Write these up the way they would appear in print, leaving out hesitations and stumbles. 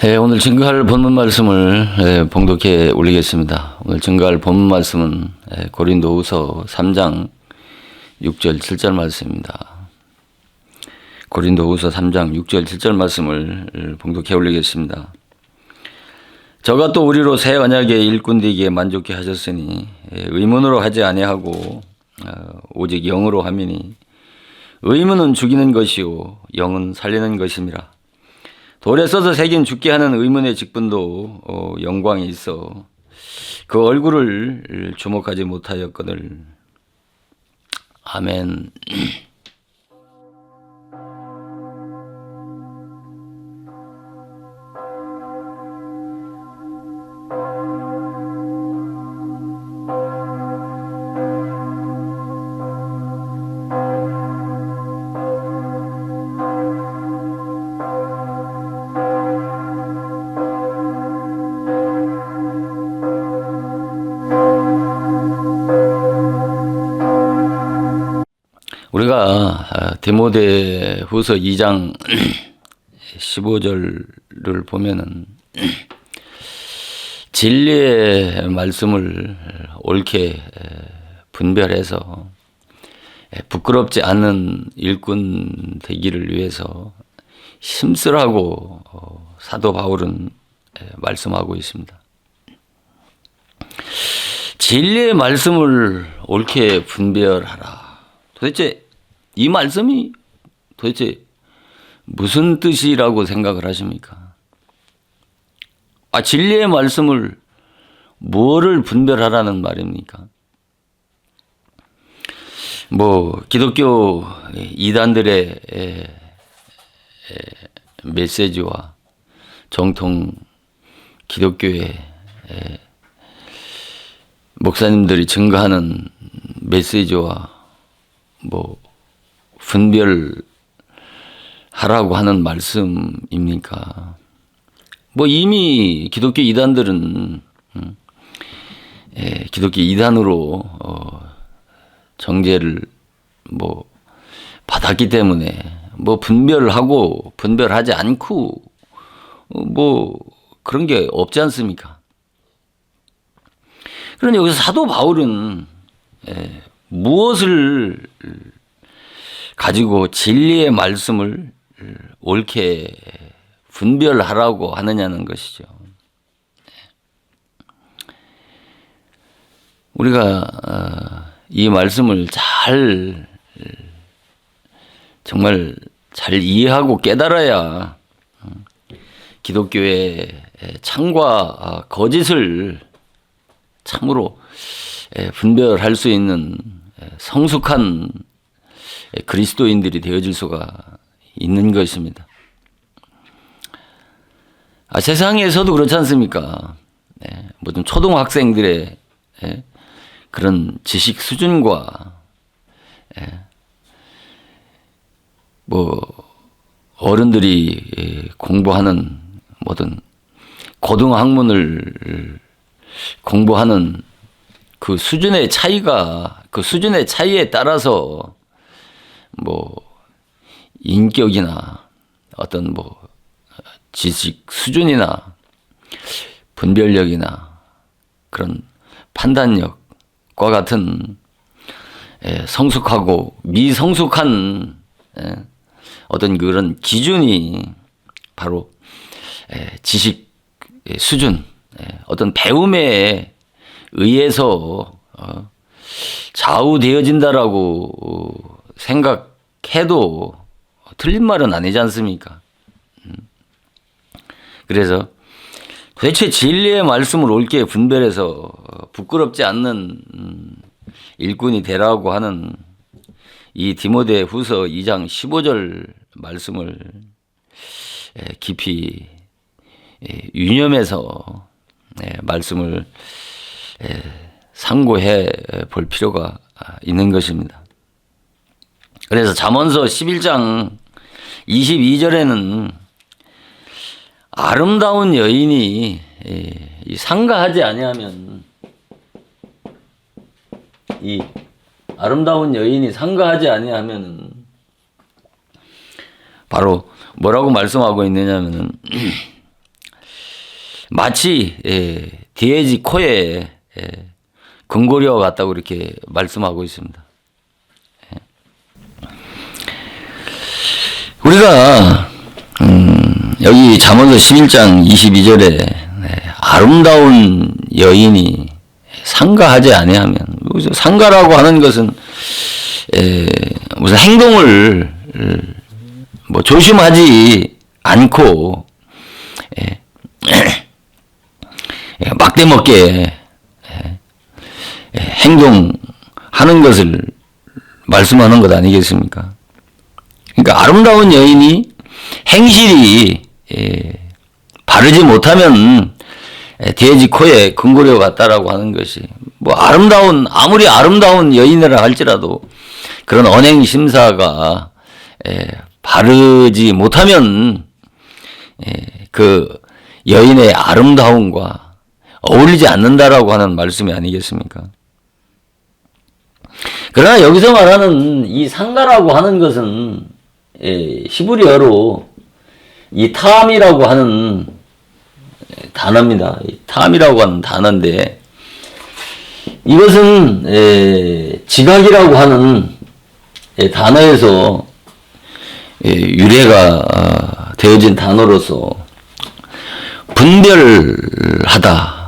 오늘 증거할 본문 말씀을 봉독해 올리겠습니다. 오늘 증거할 본문 말씀은 고린도후서 3장 6절 7절 말씀입니다. 고린도후서 3장 6절 7절 말씀을 봉독해 올리겠습니다. 저가 또 우리로 새 언약의 일꾼 되기에 만족해 하셨으니 의문으로 하지 아니하고 오직 영으로 함이니 의문은 죽이는 것이요 영은 살리는 것임이라. 돌에 써서 새긴 죽게 하는 의문의 직분도 영광이 있어 그 얼굴을 주목하지 못하였거늘. 아멘. 우리가 디모데후서 2장 15절을 보면은 진리의 말씀을 옳게 분별해서 부끄럽지 않은 일꾼 되기를 위해서 힘쓰라고 사도 바울은 말씀하고 있습니다. 진리의 말씀을 옳게 분별하라. 도대체 이 말씀이 도대체 무슨 뜻이라고 생각을 하십니까? 진리의 말씀을 뭐를 분별하라는 말입니까? 기독교 이단들의 메시지와 정통 기독교의 목사님들이 증거하는 메시지와 분별하라고 하는 말씀입니까? 이미 기독교 이단들은 기독교 이단으로 정죄를 받았기 때문에 분별하고 분별하지 않고 그런 게 없지 않습니까? 그런데 여기서 사도 바울은 무엇을 가지고 진리의 말씀을 옳게 분별하라고 하느냐는 것이죠. 우리가 이 말씀을 정말 잘 이해하고 깨달아야 기독교의 참과 거짓을 참으로 분별할 수 있는 성숙한 그리스도인들이 되어질 수가 있는 것입니다. 세상에서도 그렇지 않습니까? 모든 초등학생들의 그런 지식 수준과 어른들이 공부하는 모든 고등학문을 공부하는 그 수준의 차이에 따라서 인격이나 어떤 지식 수준이나 분별력이나 그런 판단력과 같은 성숙하고 미성숙한 어떤 그런 기준이 바로 지식 수준, 어떤 배움에 의해서 좌우되어진다라고 생각해도 틀린 말은 아니지 않습니까? 그래서 도대체 진리의 말씀을 옳게 분별해서 부끄럽지 않는 일꾼이 되라고 하는 이 디모데후서 2장 15절 말씀을 깊이 유념해서 말씀을 상고해 볼 필요가 있는 것입니다. 그래서 잠언서 11장 22절에는 아름다운 여인이 상가하지 아니하면 이 아름다운 여인이 상가하지 아니하면 바로 뭐라고 말씀하고 있느냐면은 마치 돼지 코에 금고리와 같다고 이렇게 말씀하고 있습니다. 우리가 여기 잠언서 11장 22절에 아름다운 여인이 상가하지 아니하면, 상가라고 하는 것은 무슨 행동을 뭐 조심하지 않고 막대먹게 행동하는 것을 말씀하는 것 아니겠습니까? 그러니까 아름다운 여인이 행실이 바르지 못하면 돼지 코에 금고리와 같다라고 하는 것이, 뭐 아무리 아름다운 여인이라 할지라도 그런 언행 심사가 바르지 못하면 그 여인의 아름다움과 어울리지 않는다라고 하는 말씀이 아니겠습니까? 그러나 여기서 말하는 이 상가라고 하는 것은 히브리어로 이 탐이라고 하는 단어입니다. 탐이라고 하는 단어인데, 이것은 지각이라고 하는 단어에서 유래가 되어진 단어로서 분별하다,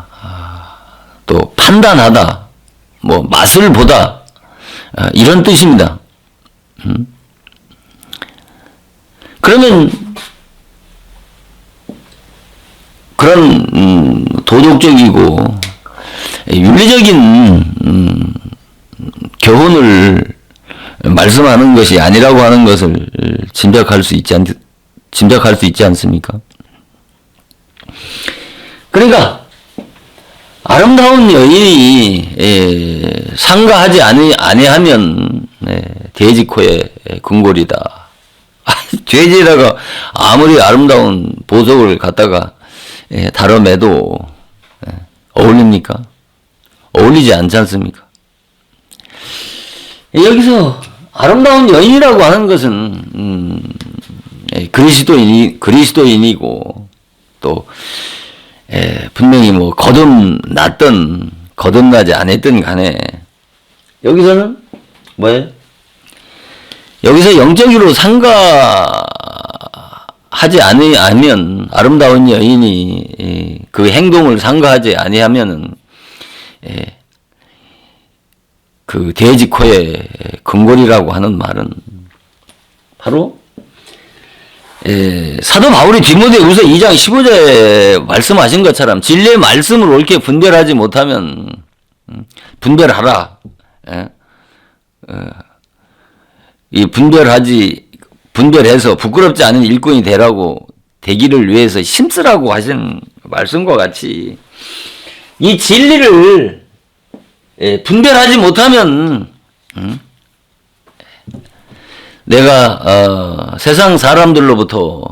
또 판단하다, 뭐 맛을 보다, 이런 뜻입니다. 그러면 그런 도덕적이고 윤리적인 교훈을 말씀하는 것이 아니라고 하는 것을 짐작할 수 있지 않습니까? 그러니까 아름다운 여인이 상가하지 아니하면 돼지 코에 금고리다. 돼지에다가 아무리 아름다운 보석을 갖다가 다뤄매도 어울립니까? 어울리지 않지 않습니까? 여기서 아름다운 여인이라고 하는 것은 그리스도인이고, 또 분명히 뭐 거듭났든 거듭나지 않았든 간에 여기서는 뭐예요? 여기서 영적으로 상가하지 아니하면, 아름다운 여인이 그 행동을 상가하지 아니하면은 그 돼지 코에 금고리라고 하는 말은 바로 사도 바울이 디모데후서 2장 15절에 말씀하신 것처럼 진리의 말씀을 옳게 분별하지 못하면 분별하라. 이 분별해서 부끄럽지 않은 일꾼이 되기를 위해서 힘쓰라고 하신 말씀과 같이, 이 진리를 분별하지 못하면 내가 세상 사람들로부터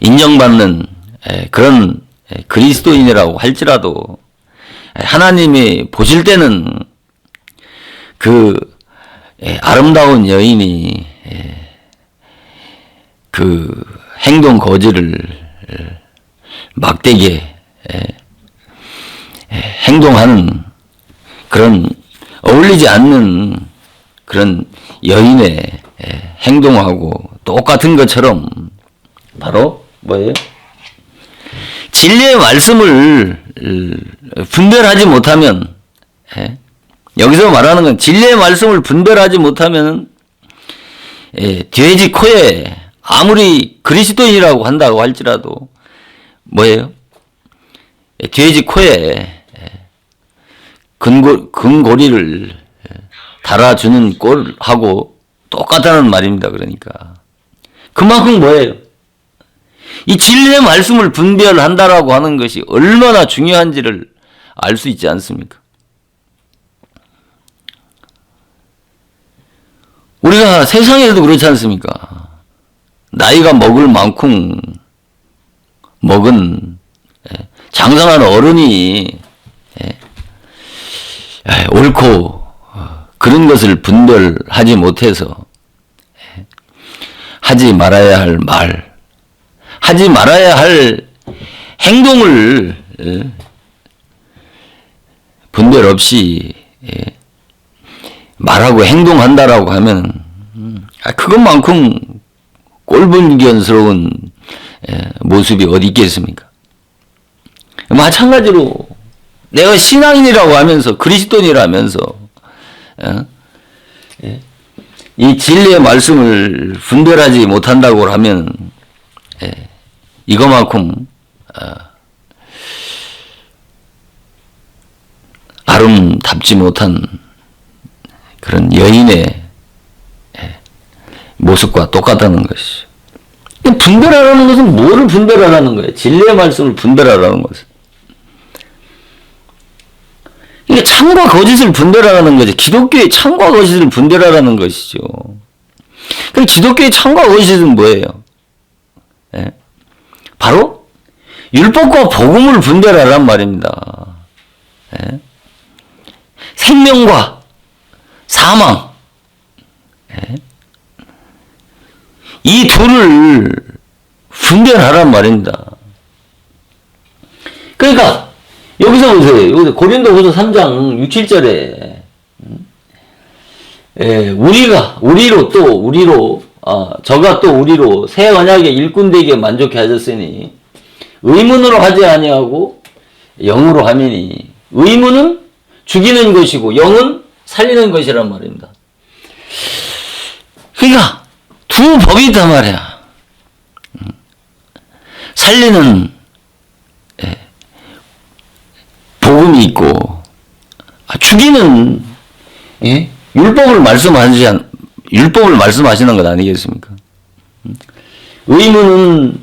인정받는 그런 그리스도인이라고 할지라도 하나님이 보실 때는 그 아름다운 여인이 그 행동 거지를 막대게 행동하는 그런 어울리지 않는 그런 여인의 행동하고 똑같은 것처럼 바로 뭐예요? 진리의 말씀을 분별하지 못하면, 여기서 말하는 건 진리의 말씀을 분별하지 못하면 돼지 코에 아무리 그리스도인이라고 한다고 할지라도 뭐예요? 돼지 코에 금고리를 달아주는 꼴하고 똑같다는 말입니다. 그러니까 그만큼 뭐예요? 이 진리의 말씀을 분별한다라고 하는 것이 얼마나 중요한지를 알 수 있지 않습니까? 우리가 세상에도 그렇지 않습니까? 나이가 먹을 만큼 먹은 장성한 어른이 옳고 그런 것을 분별하지 못해서 하지 말아야 할 말, 하지 말아야 할 행동을 분별 없이 말하고 행동한다라고 하면 그것만큼 꼴불견스러운 모습이 어디 있겠습니까? 마찬가지로 내가 신앙인이라고 하면서 그리스도인이라면서 이 진리의 말씀을 분별하지 못한다고 하면 이거만큼 아름답지 못한 그런 여인의 모습과 똑같다는 것이죠. 분별하라는 것은 뭐를 분별하라는 거예요? 진리의 말씀을 분별하라는 것은. 이게 참과 거짓을 분별하라는 거죠. 기독교의 참과 거짓을 분별하라는 것이죠. 그럼 기독교의 참과 거짓은 뭐예요? 바로 율법과 복음을 분별하란 말입니다. 생명과 사망, 이 둘을 분별하란 말입니다. 그러니까 여기서 보세요. 여기서 고린도후서 3장 6, 7절에 저가 또 우리로 새 언약의 일꾼되게 만족해 하셨으니 의문으로 하지 아니하고 영으로 함이니 의문은 죽이는 것이고 영은 살리는 것이란 말입니다. 그러니까 두 법이 있단 말이야. 살리는 복음이 있고 죽이는 율법을 말씀하시는 것 아니겠습니까? 의문은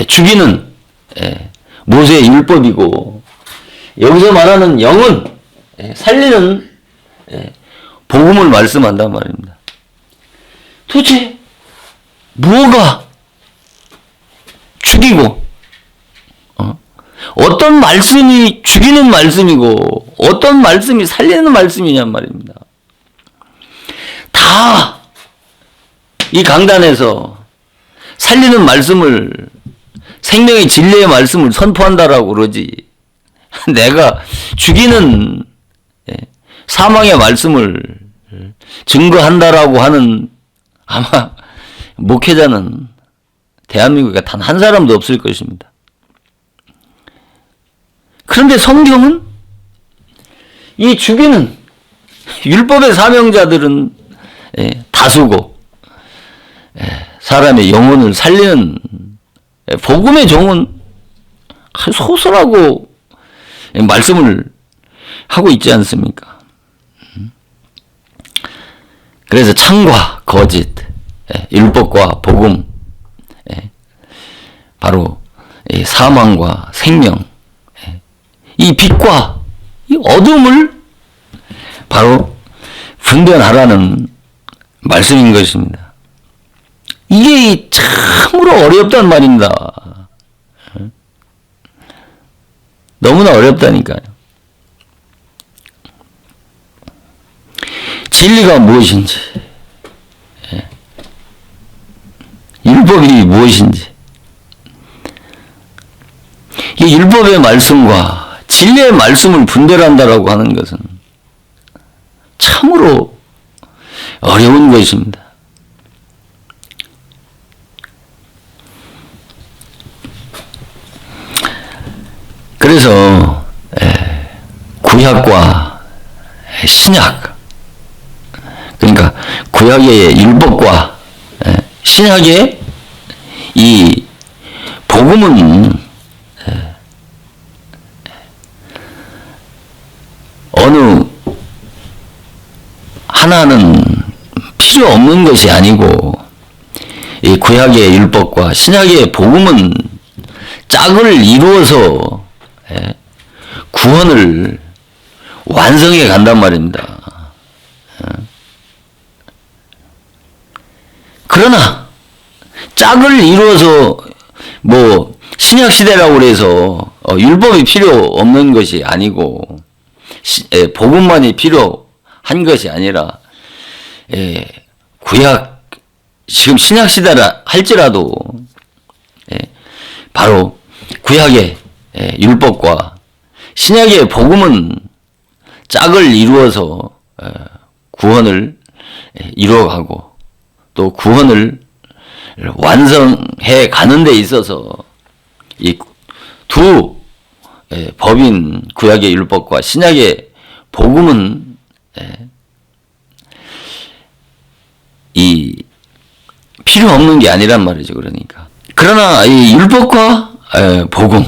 죽이는 모세의 율법이고 여기서 말하는 영은 살리는 복음을 말씀한단 말입니다. 도대체 뭐가 죽이고 어떤 말씀이 죽이는 말씀이고 어떤 말씀이 살리는 말씀이냔 말입니다. 다 이 강단에서 살리는 말씀을 생명의 진리의 말씀을 선포한다라고 그러지 내가 죽이는 사망의 말씀을 증거한다라고 하는 아마 목회자는 대한민국에 단 한 사람도 없을 것입니다. 그런데 성경은 이 죽이는 율법의 사명자들은 다수고 사람의 영혼을 살리는 복음의 종은 소설하고 말씀을 하고 있지 않습니까? 그래서 참과 거짓, 율법과 복음, 바로 사망과 생명, 이 빛과 이 어둠을 바로 분별하라는 말씀인 것입니다. 이게 참으로 어렵단 말입니다. 너무나 어렵다니까요. 진리가 무엇인지, 율법이 무엇인지, 이 율법의 말씀과 진리의 말씀을 분별한다라고 하는 것은 참으로 어려운 것입니다. 그래서 구약과 신약, 그러니까 구약의 율법과 신약의 이 복음은 어느 하나는 필요 없는 것이 아니고 이 구약의 율법과 신약의 복음은 짝을 이루어서 구원을 완성해 간단 말입니다. 그러나 짝을 이루어서 뭐 신약 시대라고 그래서 율법이 필요 없는 것이 아니고 복음만이 필요한 것이 아니라 구약 지금 신약 시대라 할지라도 바로 구약의 율법과 신약의 복음은 짝을 이루어서 구원을 이루어가고 또 구원을 완성해 가는 데 있어서 이 두 법인 구약의 율법과 신약의 복음은 이 필요 없는 게 아니란 말이죠. 그러니까. 그러나 이 율법과 복음,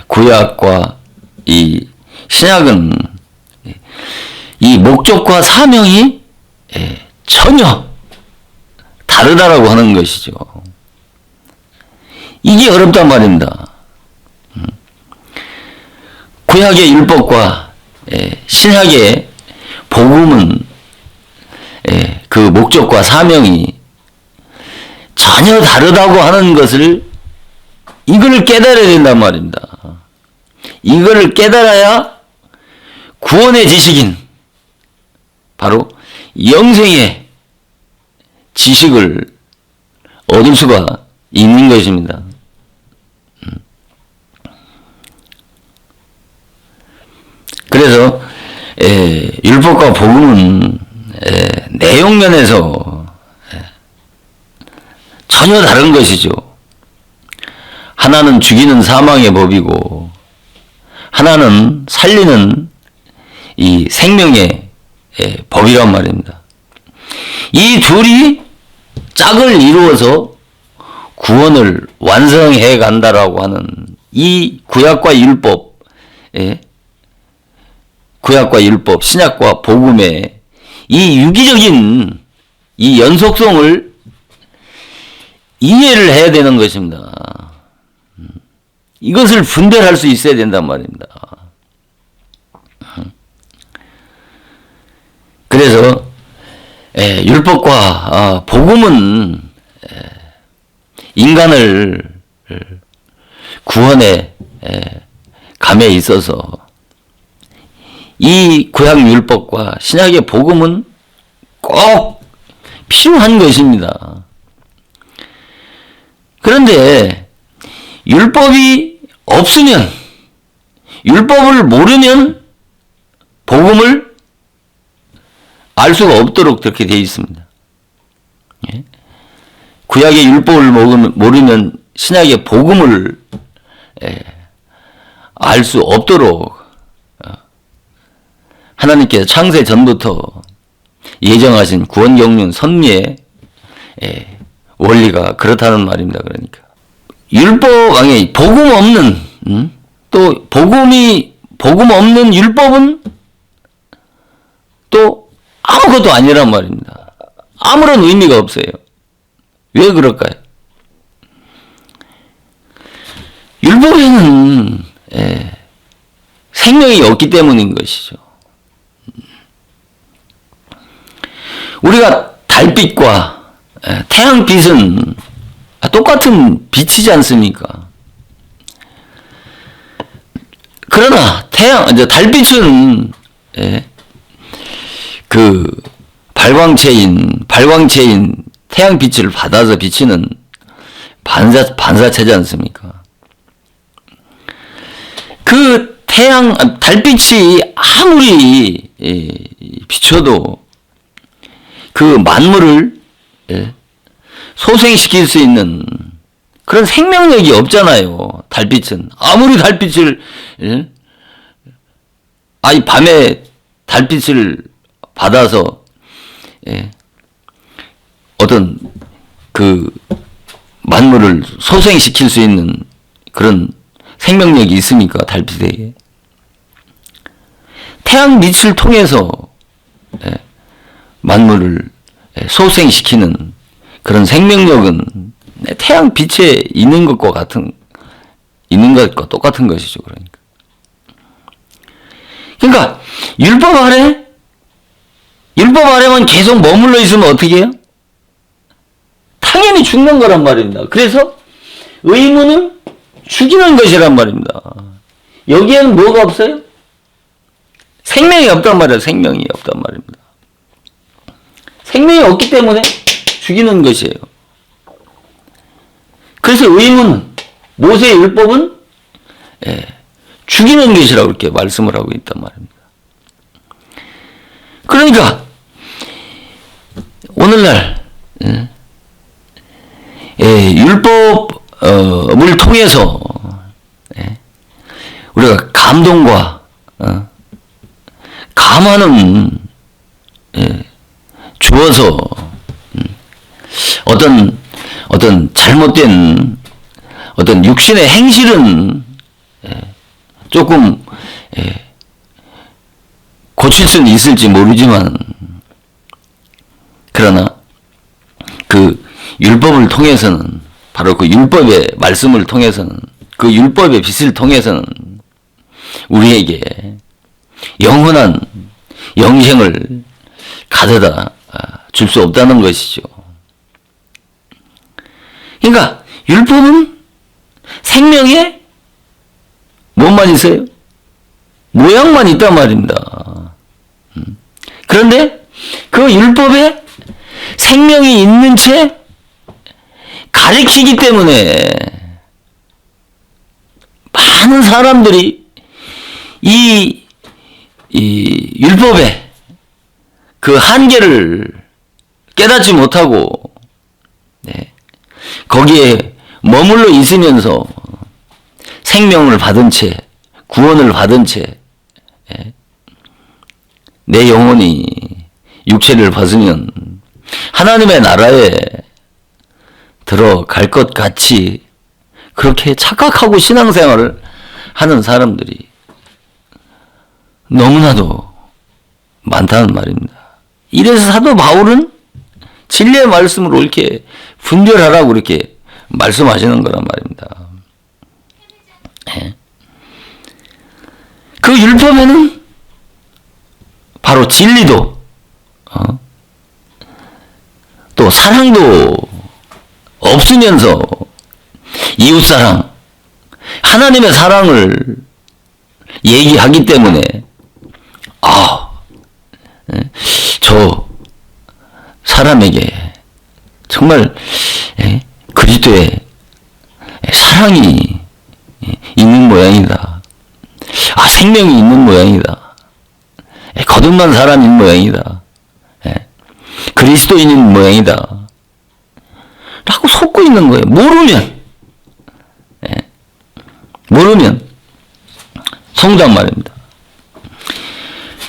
구약과 이 신약은 이 목적과 사명이 전혀 다르다라고 하는 것이죠. 이게 어렵단 말입니다. 구약의 율법과 신약의 복음은 그 목적과 사명이 전혀 다르다고 하는 것을 이걸 깨달아야 된단 말입니다. 이걸 깨달아야 구원의 지식인 바로 영생의 지식을 얻을 수가 있는 것입니다. 그래서 율법과 복음은 내용면에서 전혀 다른 것이죠. 하나는 죽이는 사망의 법이고 하나는 살리는 이 생명의 법이란 말입니다. 이 둘이 짝을 이루어서 구원을 완성해 간다라고 하는 이 구약과 율법, 신약과 복음의 이 유기적인 이 연속성을 이해를 해야 되는 것입니다. 이것을 분별할 수 있어야 된단 말입니다. 그래서 율법과 복음은 인간을 구원의 감에 있어서 이 구약 율법과 신약의 복음은 꼭 필요한 것입니다. 그런데 율법이 없으면, 율법을 모르면 복음을 알 수가 없도록 그렇게 되어 있습니다. 구약의 율법을 모르면 신약의 복음을 알 수 없도록 하나님께서 창세 전부터 예정하신 구원 경륜 섭리의 원리가 그렇다는 말입니다. 그러니까 율법 아니 복음 없는 또 복음 없는 율법은 또 아무것도 아니란 말입니다. 아무런 의미가 없어요. 왜 그럴까요? 율법에는 생명이 없기 때문인 것이죠. 우리가 달빛과 태양빛은 똑같은 빛이지 않습니까? 그러나 달빛은 그 발광체인 태양빛을 받아서 비치는 반사체지 않습니까? 그 달빛이 아무리 비춰도 그 만물을 소생시킬 수 있는 그런 생명력이 없잖아요. 달빛은 아무리 달빛을 밤에 달빛을 받아서 어떤 그 만물을 소생시킬 수 있는 그런 생명력이 있습니까? 달빛에. 태양빛을 통해서 만물을 소생시키는 그런 생명력은 태양빛에 있는 것과 똑같은 것이죠. 그러니까 율법 아래만 계속 머물러 있으면 어떻게 해요? 당연히 죽는 거란 말입니다. 그래서 의무는 죽이는 것이란 말입니다. 여기에는 뭐가 없어요? 생명이 없단 말이에요. 생명이 없단 말입니다. 생명이 없기 때문에 죽이는 것이에요. 그래서 의문, 모세의 율법은 죽이는 것이라고 이렇게 말씀을 하고 있단 말입니다. 그러니까 오늘날 율법을 통해서 우리가 감동과 감화는 주어서 어떤 잘못된 어떤 육신의 행실은 조금 고칠 수는 있을지 모르지만, 그러나 그 율법을 통해서는, 바로 그 율법의 말씀을 통해서는, 그 율법의 빛을 통해서는 우리에게 영원한 영생을 가져다 줄 수 없다는 것이죠. 그러니까 율법은 생명에 뭐만 있어요? 모양만 있단 말입니다. 그런데 그 율법에 생명이 있는 채 가르치기 때문에 많은 사람들이 이 율법의 그 한계를 깨닫지 못하고 거기에 머물러 있으면서 생명을 받은 채, 구원을 받은 채 내 영혼이 육체를 벗으면 하나님의 나라에 들어갈 것 같이 그렇게 착각하고 신앙생활을 하는 사람들이 너무나도 많다는 말입니다. 이래서 사도 바울은 진리의 말씀으로 이렇게 분별하라고 이렇게 말씀하시는 거란 말입니다. 그 율법에는 바로 진리도 또 사랑도 없으면서 이웃사랑, 하나님의 사랑을 얘기하기 때문에 저 사람에게 정말 그리스도의 사랑이 있는 모양이다. 생명이 있는 모양이다. 거듭난 사람인 모양이다. 그리스도인인 모양이다. 라고 속고 있는 거예요. 모르면 속단 말입니다.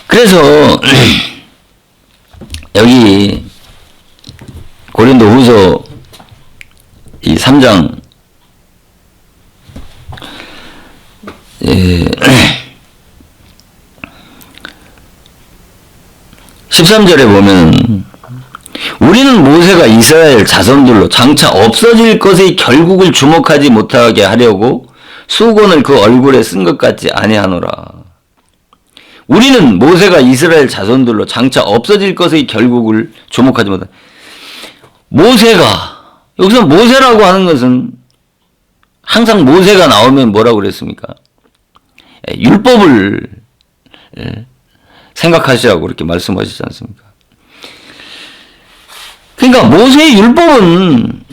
그래서 여기 고린도 후서 이 3장 13절에 보면 우리는 모세가 이스라엘 자손들로 장차 없어질 것의 결국을 주목하지 못하게 하려고 수건을 그 얼굴에 쓴 것 같지 아니하노라. 우리는 모세가 이스라엘 자손들로 장차 없어질 것의 결국을 주목하지 못하게. 모세가, 여기서 모세라고 하는 것은 항상 모세가 나오면 뭐라고 그랬습니까? 율법을 생각하시라고 그렇게 말씀하시지 않습니까? 그러니까 모세의 율법은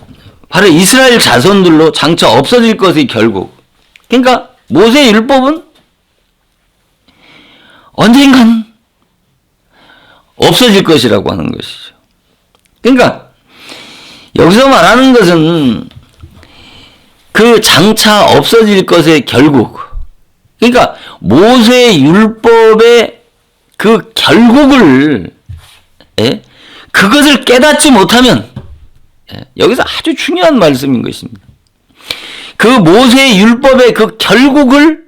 바로 이스라엘 자손들로 장차 없어질 것의 결국. 그러니까 모세의 율법은 언젠간 없어질 것이라고 하는 것이죠. 그러니까 여기서 말하는 것은 그 장차 없어질 것의 결국. 그러니까 모세의 율법의 그 결국을, 그것을 깨닫지 못하면, 여기서 아주 중요한 말씀인 것입니다. 그 모세의 율법의 그 결국을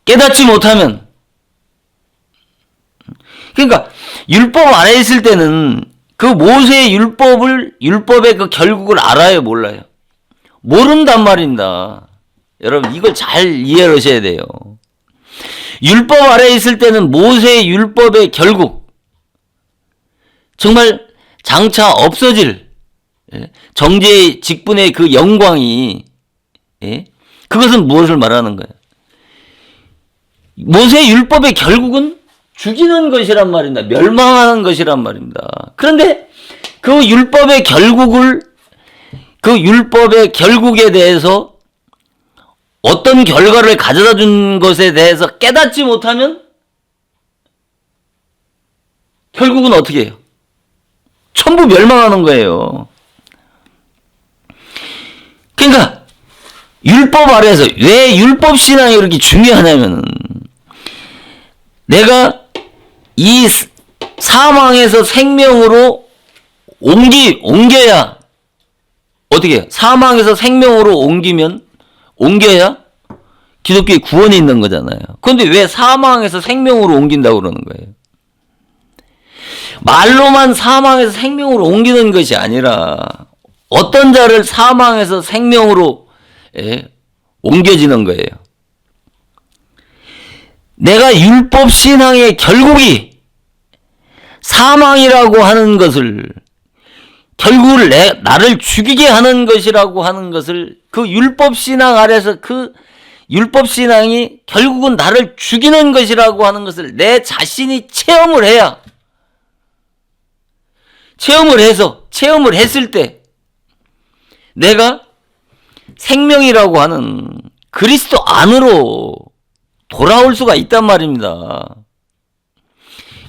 깨닫지 못하면, 그러니까 율법 안에 있을 때는 그 모세의 율법의 그 결국을 알아요, 몰라요? 모른단 말입니다. 여러분, 이걸 잘 이해하셔야 돼요. 율법 아래에 있을 때는 모세의 율법의 결국, 정말 장차 없어질 정죄의 직분의 그 영광이, 그것은 무엇을 말하는 거예요? 모세의 율법의 결국은 죽이는 것이란 말입니다. 멸망하는 것이란 말입니다. 그런데 그 율법의 결국을, 그 율법의 결국에 대해서 어떤 결과를 가져다 준 것에 대해서 깨닫지 못하면 결국은 어떻게 해요? 전부 멸망하는 거예요. 그러니까 율법 아래에서 왜 율법 신앙이 그렇게 중요하냐면 내가 이 사망에서 생명으로 옮겨야 어떻게 해요? 사망에서 생명으로 옮겨야 기독교의 구원이 있는 거잖아요. 그런데 왜 사망에서 생명으로 옮긴다고 그러는 거예요? 말로만 사망에서 생명으로 옮기는 것이 아니라 어떤 자를 사망에서 생명으로 옮겨지는 거예요. 내가 율법 신앙의 결국이 사망이라고 하는 것을 결국을 나를 죽이게 하는 것이라고 하는 것을 그 율법 신앙 아래서 그 율법 신앙이 결국은 나를 죽이는 것이라고 하는 것을 내 자신이 체험을 해야 체험을 했을 때 내가 생명이라고 하는 그리스도 안으로 돌아올 수가 있단 말입니다.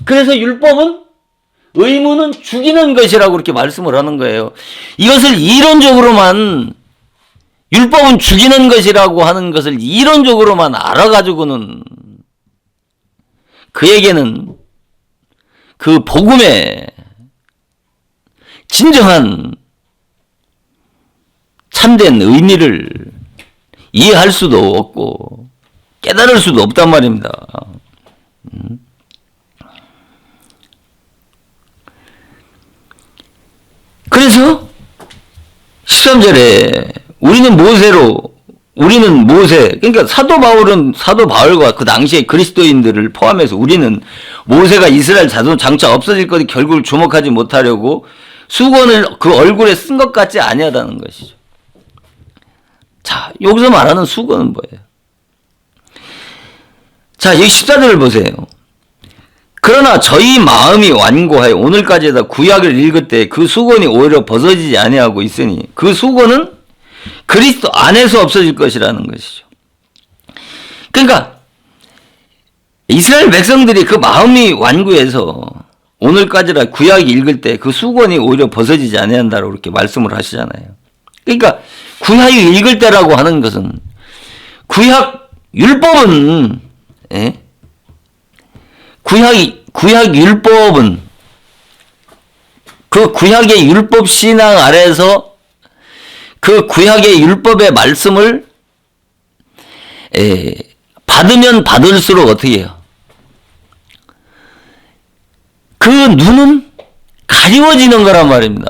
그래서 율법은 의무는 죽이는 것이라고 그렇게 말씀을 하는 거예요. 이것을 이론적으로만 율법은 죽이는 것이라고 하는 것을 이론적으로만 알아가지고는 그에게는 그 복음의 진정한 참된 의미를 이해할 수도 없고 깨달을 수도 없단 말입니다. 그래서 13절에 우리는 모세, 그러니까 사도 바울과 그 당시에 그리스도인들을 포함해서 우리는 모세가 이스라엘 자손 장차 없어질 것의 결국을 주목하지 못하려고 수건을 그 얼굴에 쓴 것 같지 아니하다는 것이죠. 자, 여기서 말하는 수건은 뭐예요? 자, 여기 14절을 보세요. 그러나 저희 마음이 완고하여 오늘까지다 구약을 읽을 때 그 수건이 오히려 벗어지지 아니하고 있으니 그 수건은 그리스도 안에서 없어질 것이라는 것이죠. 그러니까 이스라엘 백성들이 그 마음이 완고해서 오늘까지라 구약 읽을 때 그 수건이 오히려 벗어지지 아니한다고 이렇게 말씀을 하시잖아요. 그러니까 구약 읽을 때라고 하는 것은 구약 율법은 구약 율법은 그 구약의 율법 신앙 아래에서 그 구약의 율법의 말씀을 받으면 받을수록 어떻게 해요? 그 눈은 가리워지는 거란 말입니다.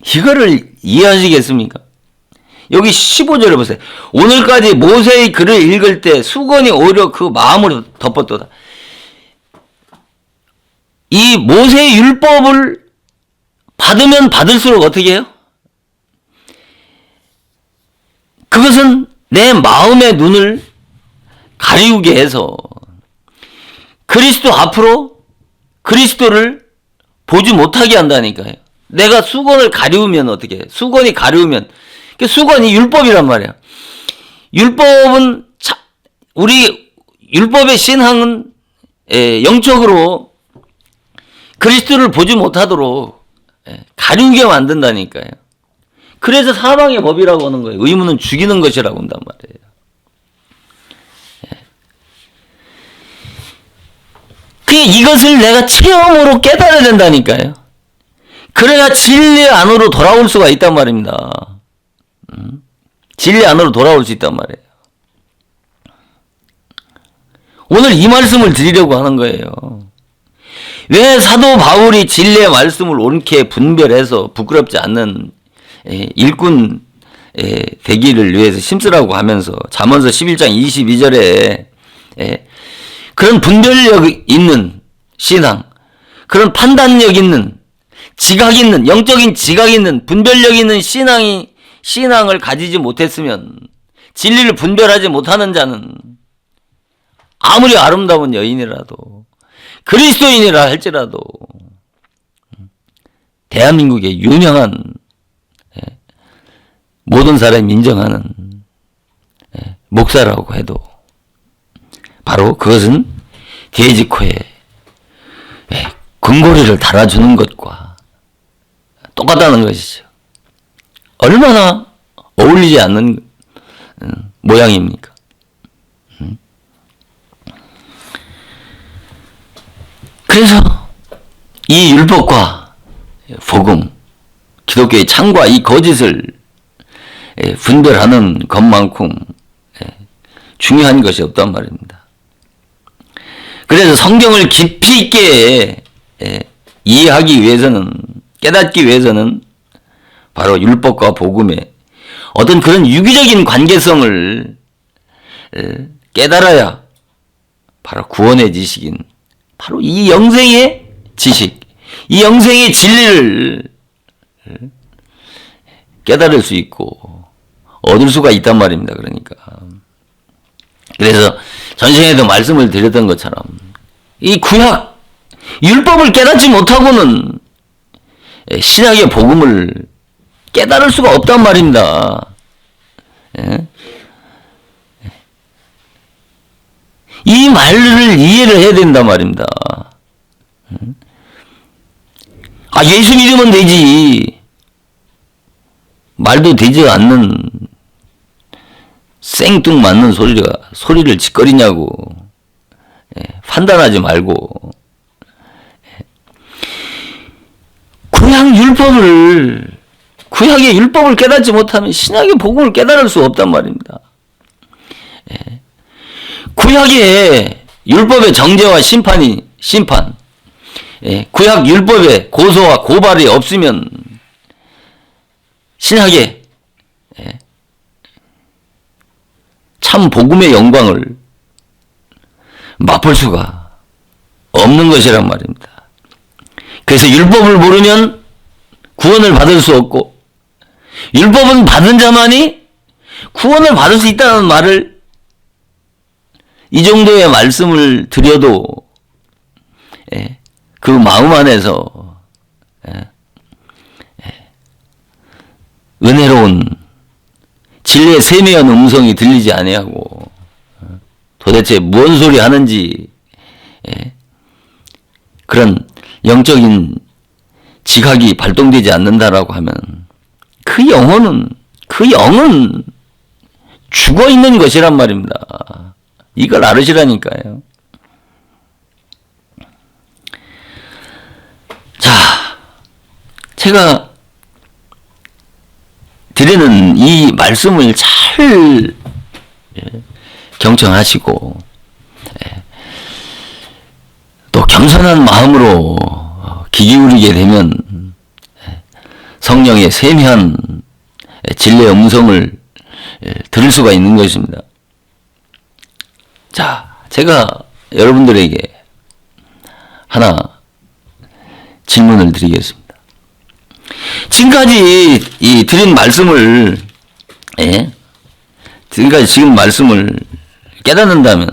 이거를 이해하시겠습니까? 여기 15절을 보세요. 오늘까지 모세의 글을 읽을 때 수건이 오히려 그 마음을 덮었도다. 이 모세의 율법을 받으면 받을수록 어떻게 해요? 그것은 내 마음의 눈을 가리우게 해서 그리스도 앞으로 그리스도를 보지 못하게 한다니까요. 내가 수건을 가리우면 어떻게 해요? 수건이 가리우면 수건이 율법이란 말이에요. 율법은 우리 율법의 신앙은 영적으로 그리스도를 보지 못하도록 가리우게 만든다니까요. 그래서 사망의 법이라고 하는 거예요. 의무는 죽이는 것이라고 한단 말이에요. 이것을 내가 체험으로 깨달아야 된다니까요. 그래야 진리 안으로 돌아올 수가 있단 말입니다. 진리 안으로 돌아올 수 있단 말이에요. 오늘 이 말씀을 드리려고 하는 거예요. 왜 사도 바울이 진리의 말씀을 옳게 분별해서 부끄럽지 않는 일꾼 되기를 위해서 힘쓰라고 하면서 잠언서 11장 22절에 그런 분별력 있는 신앙, 그런 판단력 있는, 지각 있는, 영적인 지각 있는, 분별력 있는 신앙을 가지지 못했으면 진리를 분별하지 못하는 자는 아무리 아름다운 여인이라도 그리스도인이라 할지라도 대한민국의 유명한 모든 사람이 인정하는 목사라고 해도 바로 그것은 돼지코에 금고리를 달아주는 것과 똑같다는 것이죠. 얼마나 어울리지 않는 모양입니까? 그래서 이 율법과 복음, 기독교의 참과 이 거짓을 분별하는 것만큼 중요한 것이 없단 말입니다. 그래서 성경을 깊이 있게 이해하기 위해서는, 깨닫기 위해서는 바로 율법과 복음의 어떤 그런 유기적인 관계성을 깨달아야 바로 구원의 지식인 바로 이 영생의 지식, 이 영생의 진리를 깨달을 수 있고 얻을 수가 있단 말입니다. 그러니까 그래서 전생에도 말씀을 드렸던 것처럼 이 구약 율법을 깨닫지 못하고는 신약의 복음을 깨달을 수가 없단 말입니다. 이 말을 이해를 해야 된단 말입니다. 예수 믿으면 되지. 말도 되지 않는 생뚱맞는 소리를 짓거리냐고 판단하지 말고 구약의 율법을 깨닫지 못하면 신약의 복음을 깨달을 수 없단 말입니다. 구약의 율법의 정죄와 심판, 구약 율법의 고소와 고발이 없으면 신약의 참 복음의 영광을 맛볼 수가 없는 것이란 말입니다. 그래서 율법을 모르면 구원을 받을 수 없고 율법은 받은 자만이 구원을 받을 수 있다는 말을 이 정도의 말씀을 드려도 그 마음 안에서 은혜로운 진리의 세미한 음성이 들리지 아니하고 도대체 무슨 소리 하는지 그런 영적인 지각이 발동되지 않는다라고 하면 그 영은 죽어 있는 것이란 말입니다. 이걸 알으시라니까요. 자, 제가 드리는 이 말씀을 잘 경청하시고 또 겸손한 마음으로 귀 기울이게 되면 성령의 세미한 진리의 음성을 들을 수가 있는 것입니다. 자, 제가 여러분들에게 하나 질문을 드리겠습니다. 지금까지 드린 말씀을, 지금까지 지금 말씀을 깨닫는다면,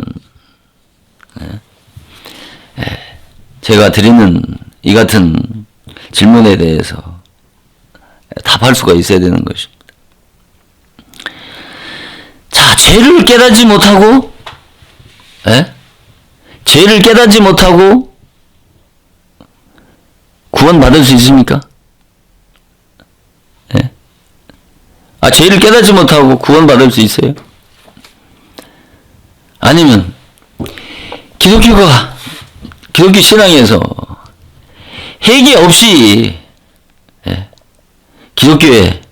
제가 드리는 이 같은 질문에 대해서 답할 수가 있어야 되는 것입니다. 자, 죄를 깨닫지 못하고, 죄를 깨닫지 못하고 구원받을 수 있습니까? 죄를 깨닫지 못하고 구원받을 수 있어요? 아니면 기독교 신앙에서 회개 없이 기독교에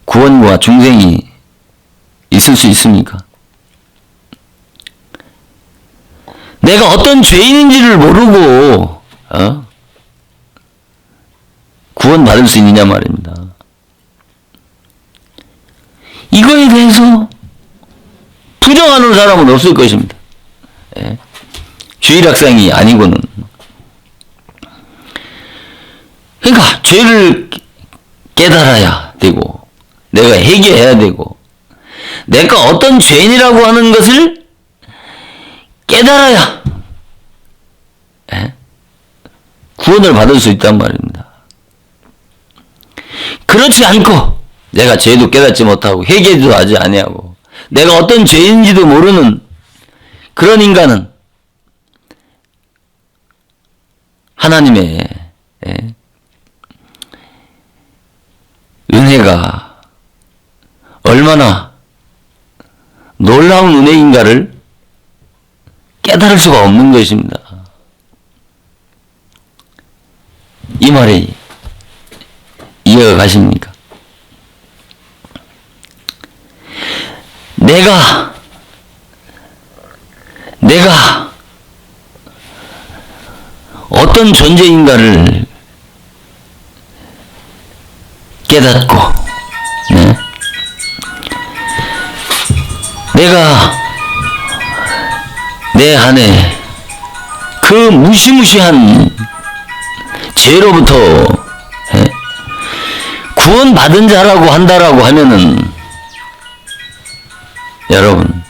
구원과 중생이 있을 수 있습니까? 내가 어떤 죄인인지를 모르고 구원받을 수 있느냐 말입니다. 이거에 대해서 부정하는 사람은 없을 것입니다. 죄일학상이 아니고는. 그러니까 죄를 깨달아야 되고 내가 회개해야 되고 내가 어떤 죄인이라고 하는 것을 깨달아야 구원을 받을 수 있단 말입니다. 그렇지 않고 내가 죄도 깨닫지 못하고 회개도 하지 아니하고 내가 어떤 죄인지도 모르는 그런 인간은 하나님의 은혜가 얼마나 놀라운 은혜인가를 깨달을 수가 없는 것입니다. 이 말에 이어가십니까? 내가 어떤 존재인가를 깨닫고, 내가 내 안에 그 무시무시한 죄로부터 구원받은 자라고 한다라고 하면은 여러분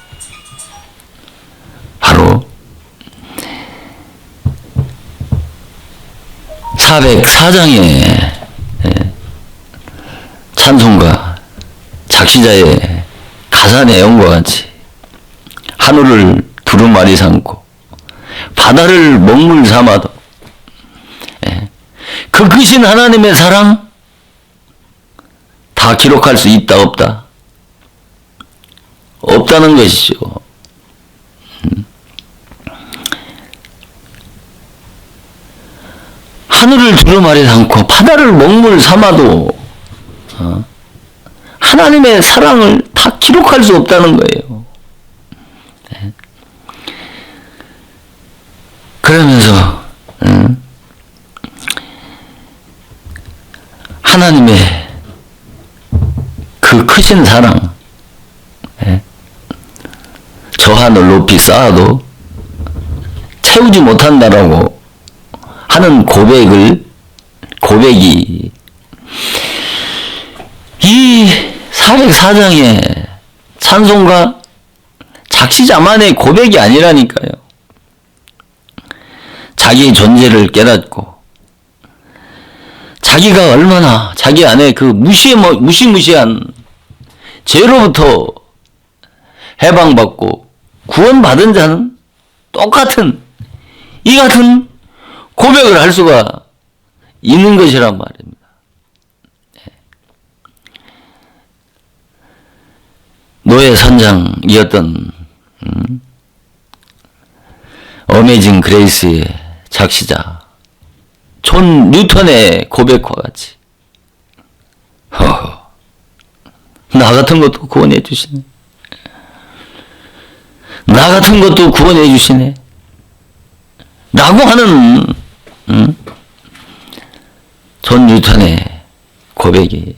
바로 404장의 찬송가 작시자의 가사 내용과 같이 하늘을 두루마리 삼고 바다를 먹물 삼아도 그 크신 하나님의 사랑 다 기록할 수 있다 없다? 없다는 것이죠. 하늘을 두루마리 삼고 바다를 먹물 삼아도 하나님의 사랑을 다 기록할 수 없다는 거예요. 그러면서 하나님의 그 크신 사랑 저 하늘 높이 쌓아도 채우지 못한다라고 하는 고백이 이 404장의 찬송가 작시자만의 고백이 아니라니까요. 자기의 존재를 깨닫고 자기가 얼마나 자기 안에 그 무시무시한 죄로부터 해방받고 구원받은 자는 똑같은 이 같은 고백을 할 수가 있는 것이란 말입니다. 노예 선장이었던 어메이징 그레이스의 작시자 존 뉴턴의 고백과 같이 나 같은 것도 구원해 주시네. 나 같은 것도 구원해 주시네. 라고 하는 존 뉴턴의 고백이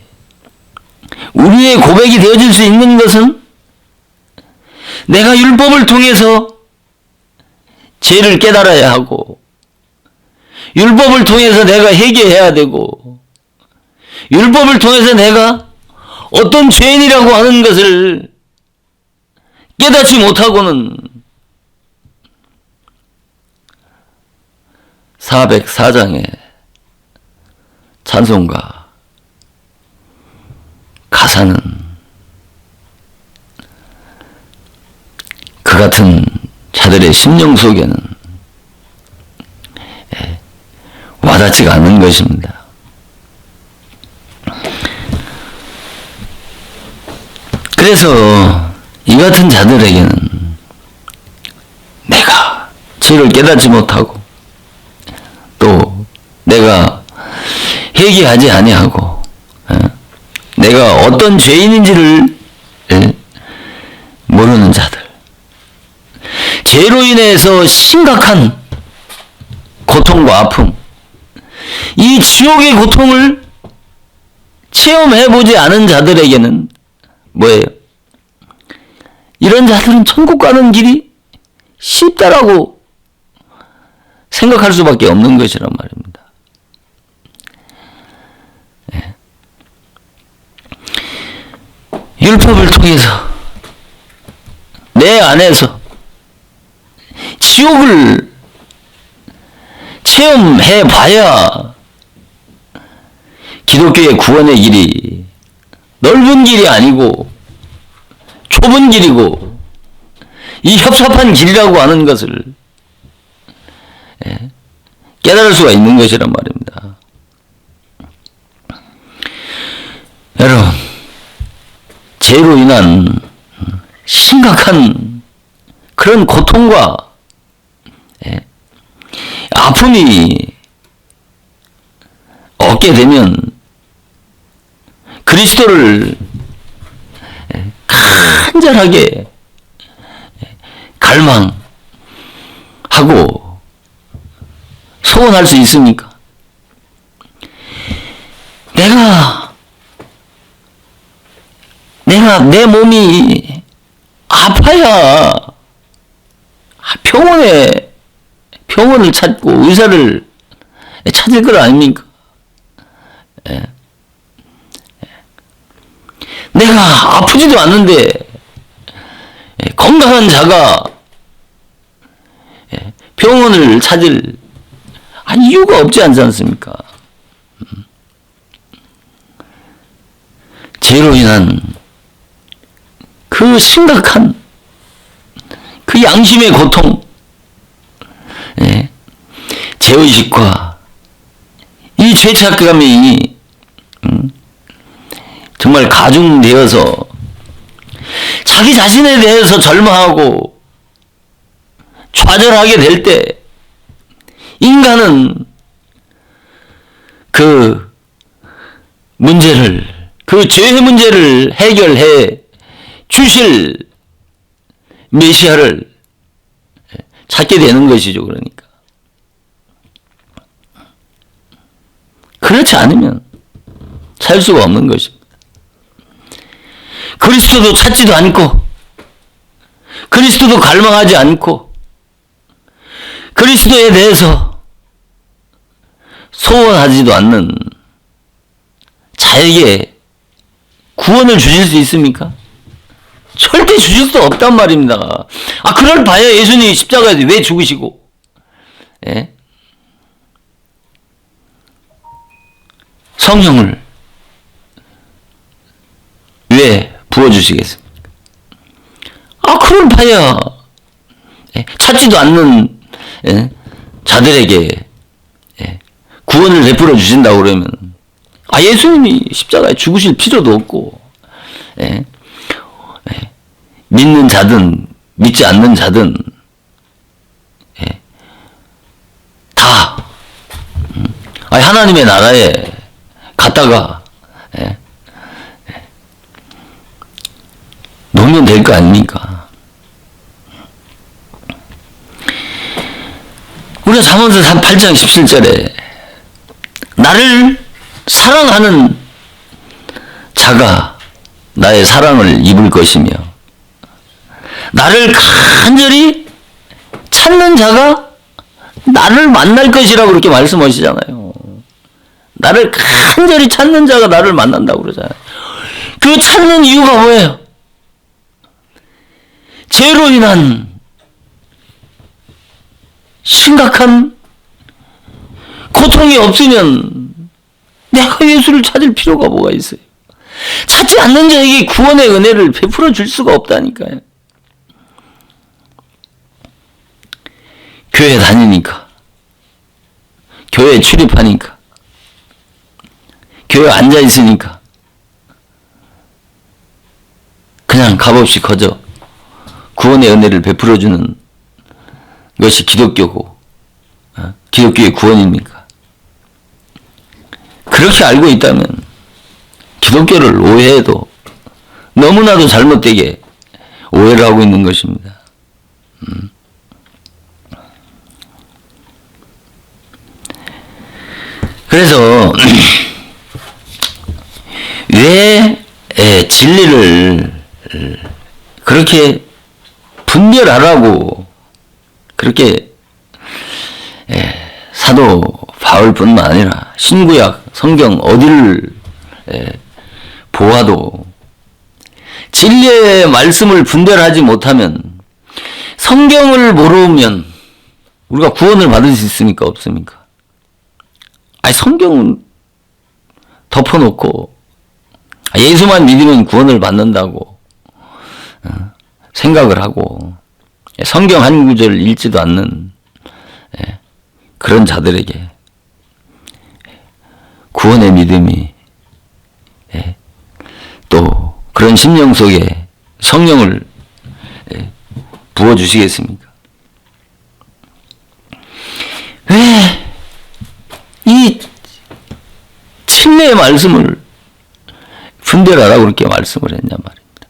우리의 고백이 되어질 수 있는 것은 내가 율법을 통해서 죄를 깨달아야 하고 율법을 통해서 내가 회개해야 되고 율법을 통해서 내가 어떤 죄인이라고 하는 것을 깨닫지 못하고는 404장의 찬송가 가사는 그 같은 자들의 심령 속에는 와닿지가 않는 것입니다. 그래서 이 같은 자들에게는 내가 죄를 깨닫지 못하고 또 내가 회개하지 아니하고 내가 어떤 죄인인지를 모르는 자들, 죄로 인해서 심각한 고통과 아픔, 이 지옥의 고통을 체험해보지 않은 자들에게는 뭐예요? 이런 자들은 천국 가는 길이 쉽다라고 생각할 수밖에 없는 것이란 말입니다. 율법을 통해서 내 안에서 지옥을 체험해 봐야 기독교의 구원의 길이 넓은 길이 아니고 좁은 길이고 이 협잡한 길이라고 하는 것을 깨달을 수가 있는 것이란 말입니다. 여러분, 죄로 인한 심각한 그런 고통과 아픔이 얻게 되면 그리스도를 간절하게 갈망하고 소원할 수 있습니까? 내가 내 몸이 아파야 병원을 찾고 의사를 찾을 것 아닙니까? 내가 아프지도 않는데 건강한 자가 병원을 찾을 이유가 없지 않지 않습니까? 죄로 인한 그 심각한 그 양심의 고통, 죄의식과 이 죄책감이 정말 가중되어서 자기 자신에 대해서 절망하고 좌절하게 될 때 인간은 그 죄의 문제를 해결해 주실 메시아를 찾게 되는 것이죠. 그러니까 그렇지 않으면 살 수가 없는 것입니다. 그리스도도 찾지도 않고 그리스도도 갈망하지 않고 그리스도에 대해서 소원하지도 않는 자에게 구원을 주실 수 있습니까? 절대 주실 수 없단 말입니다. 그럴 바에 예수님이 십자가에서 왜 죽으시고 성령을 왜 부어주시겠습니까? 그럴 바야 찾지도 않는 자들에게 구원을 베풀어 주신다고 그러면 예수님이 십자가에 죽으실 필요도 없고 믿는 자든 믿지 않는 자든 다 하나님의 나라에 갔다가 놓으면 될 거 아닙니까? 우리가 잠언서 8장 17절에 나를 사랑하는 자가 나의 사랑을 입을 것이며 나를 간절히 찾는 자가 나를 만날 것이라고 그렇게 말씀하시잖아요. 나를 간절히 찾는 자가 나를 만난다고 그러잖아요. 그 찾는 이유가 뭐예요? 죄로 인한 심각한 고통이 없으면 내가 예수를 찾을 필요가 뭐가 있어요? 찾지 않는 자에게 구원의 은혜를 베풀어 줄 수가 없다니까요. 교회 다니니까, 교회 출입하니까, 교회 앉아 있으니까 그냥 값없이 거저 구원의 은혜를 베풀어 주는 것이 기독교고 기독교의 구원입니까? 그렇게 알고 있다면 기독교를 오해해도 너무나도 잘못되게 오해를 하고 있는 것입니다. 그래서 왜 진리를 그렇게 분별하라고 그렇게 사도 바울뿐만 아니라 신구약 성경 어디를 보아도 진리의 말씀을 분별하지 못하면 성경을 모르면 우리가 구원을 받을 수 있습니까? 없습니까? 성경은 덮어놓고 예수만 믿으면 구원을 받는다고 생각을 하고 성경 한 구절 읽지도 않는 그런 자들에게 구원의 믿음이 또 그런 심령 속에 성령을 부어주시겠습니까? 왜 이 진리의 말씀을 분별하라고 그렇게 말씀을 했냐 말입니다.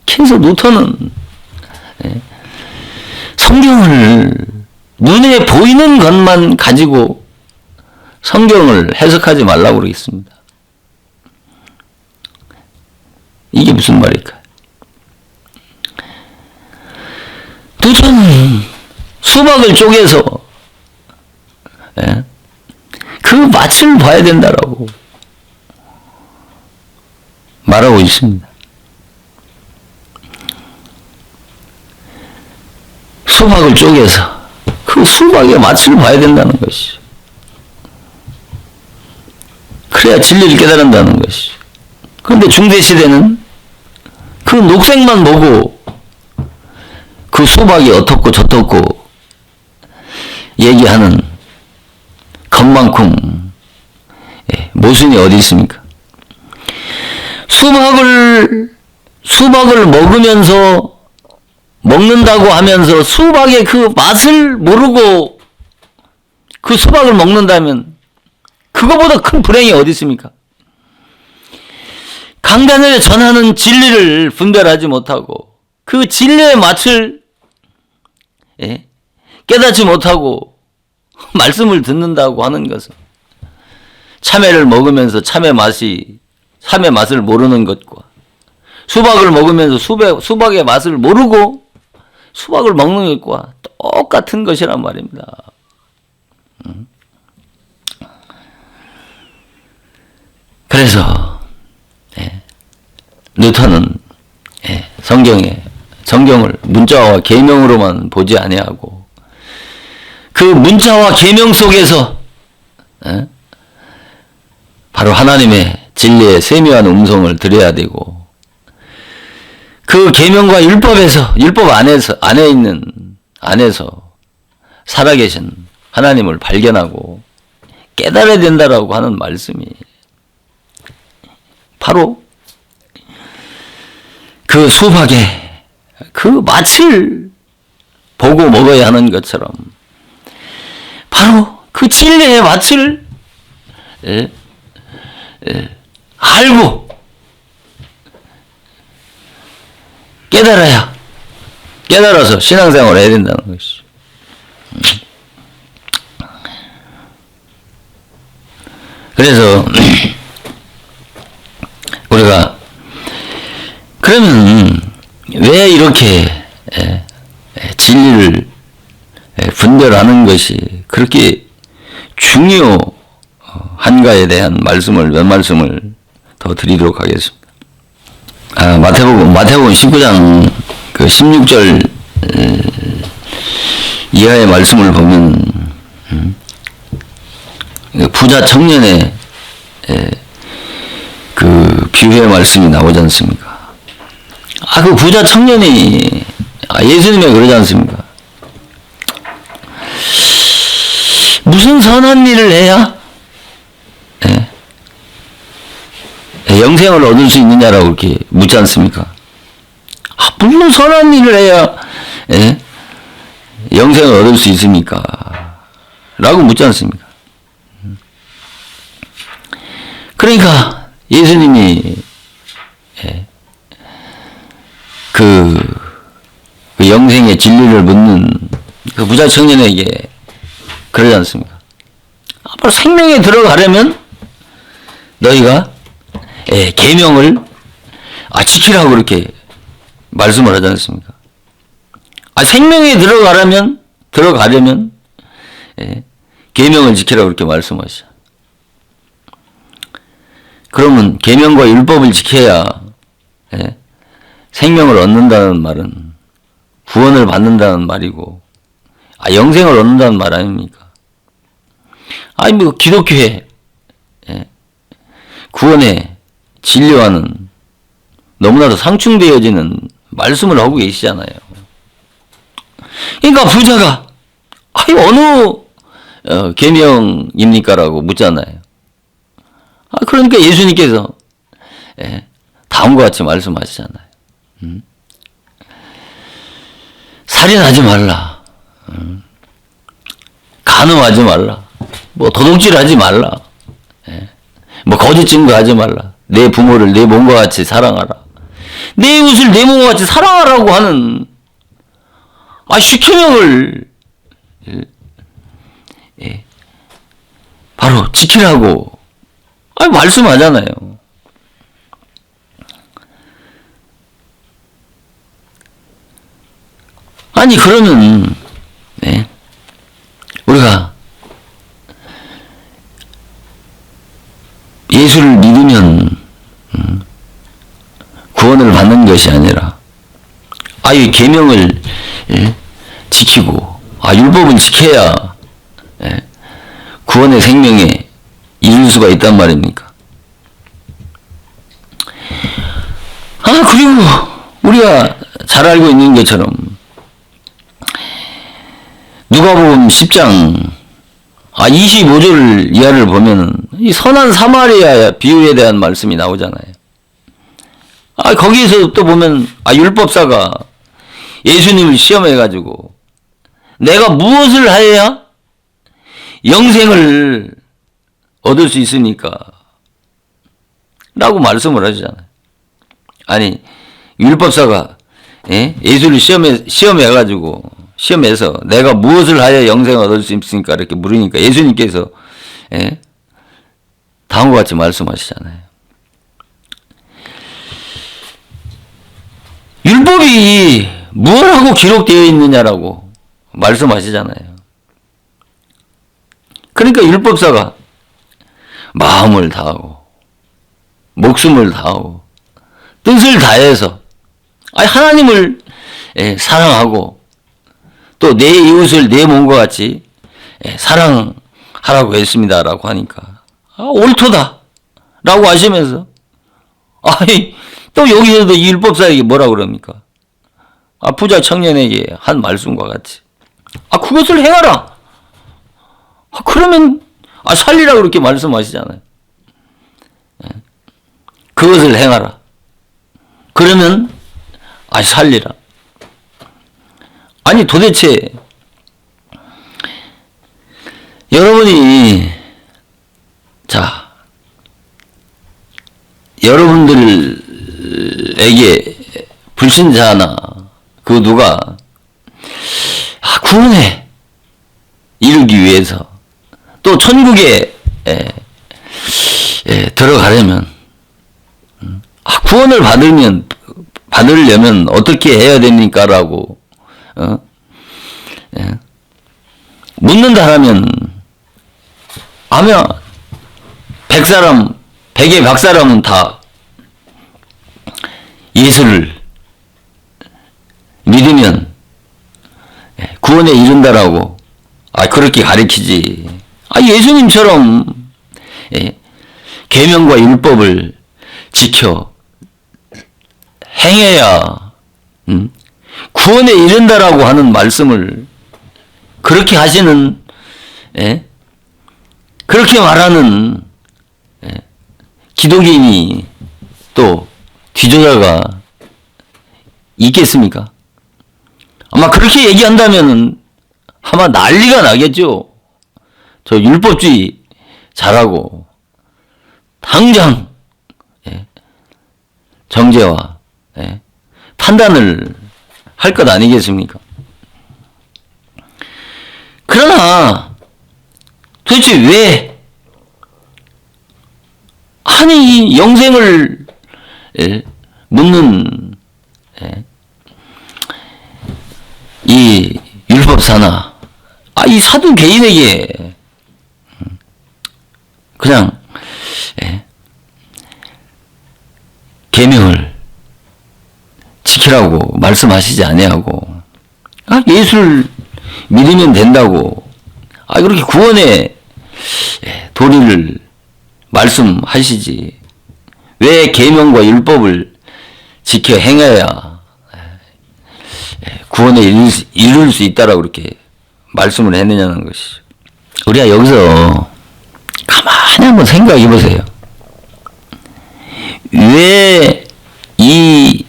그래서 루터는 성경을 눈에 보이는 것만 가지고 성경을 해석하지 말라고 그러겠습니다. 이게 무슨 말일까요? 루터는 수박을 쪼개서 그 맛을 봐야 된다라고 말하고 있습니다. 수박을 쪼개서 그 수박의 맛을 봐야 된다는 것이죠. 그래야 진리를 깨달은다는 것이죠. 그런데 중세시대는 그 녹색만 보고 그 수박이 어떻고 저떻고 얘기하는 것만큼 모순이 어디 있습니까? 수박을 먹는다고 하면서 수박의 그 맛을 모르고 그 수박을 먹는다면 그거보다 큰 불행이 어디 있습니까? 강단을 전하는 진리를 분별하지 못하고 그 진리의 맛을 깨닫지 못하고 말씀을 듣는다고 하는 것은 참외를 먹으면서 참외 맛을 모르는 것과 수박을 먹으면서 수박의 맛을 모르고 수박을 먹는 것과 똑같은 것이란 말입니다. 그래서 루터는 성경을 문자와 계명으로만 보지 아니하고 그 문자와 계명 속에서 바로 하나님의 진리의 세미한 음성을 들어야 되고 그 계명과 율법 안에서 살아계신 하나님을 발견하고 깨달아야 된다라고 하는 말씀이 바로 그 수박의 그 맛을 보고 먹어야 하는 것처럼 바로 그 진리의 맛을 알고 깨달아서 신앙생활을 해야 된다는 것이죠. 그래서 우리가 그러면 왜 이렇게 진리를 분별하는 것이 그렇게 중요한가에 대한 몇 말씀을 더 드리도록 하겠습니다. 마태복음 19장 그 16절 이하의 말씀을 보면 부자 청년의 그 비유의 말씀이 나오지 않습니까? 그 부자 청년이 예수님이 그러지 않습니까? 무슨 선한 일을 해야 영생을 얻을 수 있느냐라고 이렇게 묻지 않습니까? 무슨 선한 일을 해야 영생을 얻을 수 있습니까? 라고 묻지 않습니까? 그러니까 예수님이 그 영생의 진리를 묻는 그 부자 청년에게 그러지 않습니까? 앞으로 생명에 들어가려면 너희가 계명을 지키라고 그렇게 말씀을 하지 않습니까? 생명에 들어가려면 계명을 지키라고 그렇게 말씀하시죠. 그러면 계명과 율법을 지켜야 생명을 얻는다는 말은 구원을 받는다는 말이고 영생을 얻는다는 말 아닙니까? 기독교에 구원의 진료하는 너무나도 상충되어지는 말씀을 하고 계시잖아요. 그러니까 부자가 어느 계명입니까라고 묻잖아요. 그러니까 예수님께서 다음과 같이 말씀하시잖아요. 살인하지 말라. 간음하지 말라. 뭐 도둑질하지 말라. 뭐 거짓 증거하지 말라. 내 부모를 내 몸과 같이 사랑하라. 내 이웃을 내 몸과 같이 사랑하라고 하는 십계명을 바로 지키라고 말씀하잖아요. 아니 그러면 우리가 예수를 믿으면 구원을 받는 것이 아니라 이 계명을 지키고 율법을 지켜야 구원의 생명에 이룰 수가 있단 말입니까? 그리고 우리가 잘 알고 있는 것처럼 누가복음 10장 25절 이하를 보면 이 선한 사마리아 비유에 대한 말씀이 나오잖아요. 거기에서 또 보면 율법사가 예수님을 시험해가지고 내가 무엇을 하여야 영생을 얻을 수 있습니까? 라고 말씀을 하시잖아요. 아니 율법사가 예수를 시험해가지고 시험해서 내가 무엇을 하여 영생을 얻을 수 있습니까? 이렇게 물으니까 예수님께서 다음과 같이 말씀하시잖아요. 율법이 무엇하고 기록되어 있느냐라고 말씀하시잖아요. 그러니까 율법사가 마음을 다하고 목숨을 다하고 뜻을 다해서 하나님을 사랑하고 또 내 이웃을 내 몸과 같이 사랑하라고 했습니다라고 하니까 옳도다 라고 하시면서 또 여기서도 율법사에게 뭐라 그럽니까? 부자 청년에게 한 말씀과 같이 그것을 행하라. 그러면 살리라 그렇게 말씀하시잖아요. 그것을 행하라. 그러면 살리라. 아니 도대체 여러분이 여러분들에게 불신자나 그 누가 구원에 이르기 위해서 또 천국에 들어가려면 구원을 받으려면 어떻게 해야 됩니까? 라고 묻는다라면 아마 100의 100사람은 다 예수를 믿으면 구원에 이른다라고 그렇게 가르치지. 예수님처럼 계명과 율법을 지켜 행해야 구원에 이른다라고 하는 말씀을 그렇게 하시는 그렇게 말하는 기독인이 또 뒤조자가 있겠습니까? 아마 그렇게 얘기한다면 아마 난리가 나겠죠. 저 율법주의 잘하고 당장 정죄와 판단을 할 것 아니겠습니까? 그러나 도대체 왜 영생을 묻는 이 율법사나 이 사도 개인에게 그냥 계명을 지키라고 말씀하시지 아니하고 예수를 믿으면 된다고 그렇게 구원의 도리를 말씀하시지 왜 계명과 율법을 지켜 행해야 구원에 이룰 수 있다라고 그렇게 말씀을 했느냐는 것이죠. 우리가 여기서 가만히 한번 생각해 보세요. 왜 이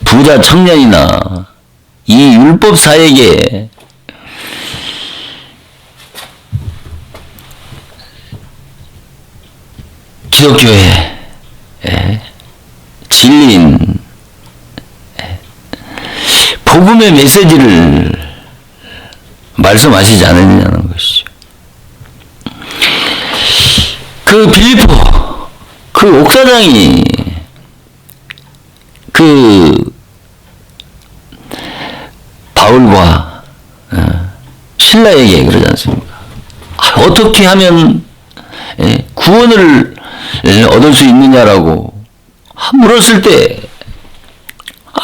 부자 청년이나 이 율법사에게 기독교의 진리인 복음의 메시지를 말씀하시지 않느냐는 것이죠. 그 빌립보 그 옥사장이 그 바울과 신라에게 그러지 않습니까? 어떻게 하면 구원을 얻을 수 있느냐라고 물었을 때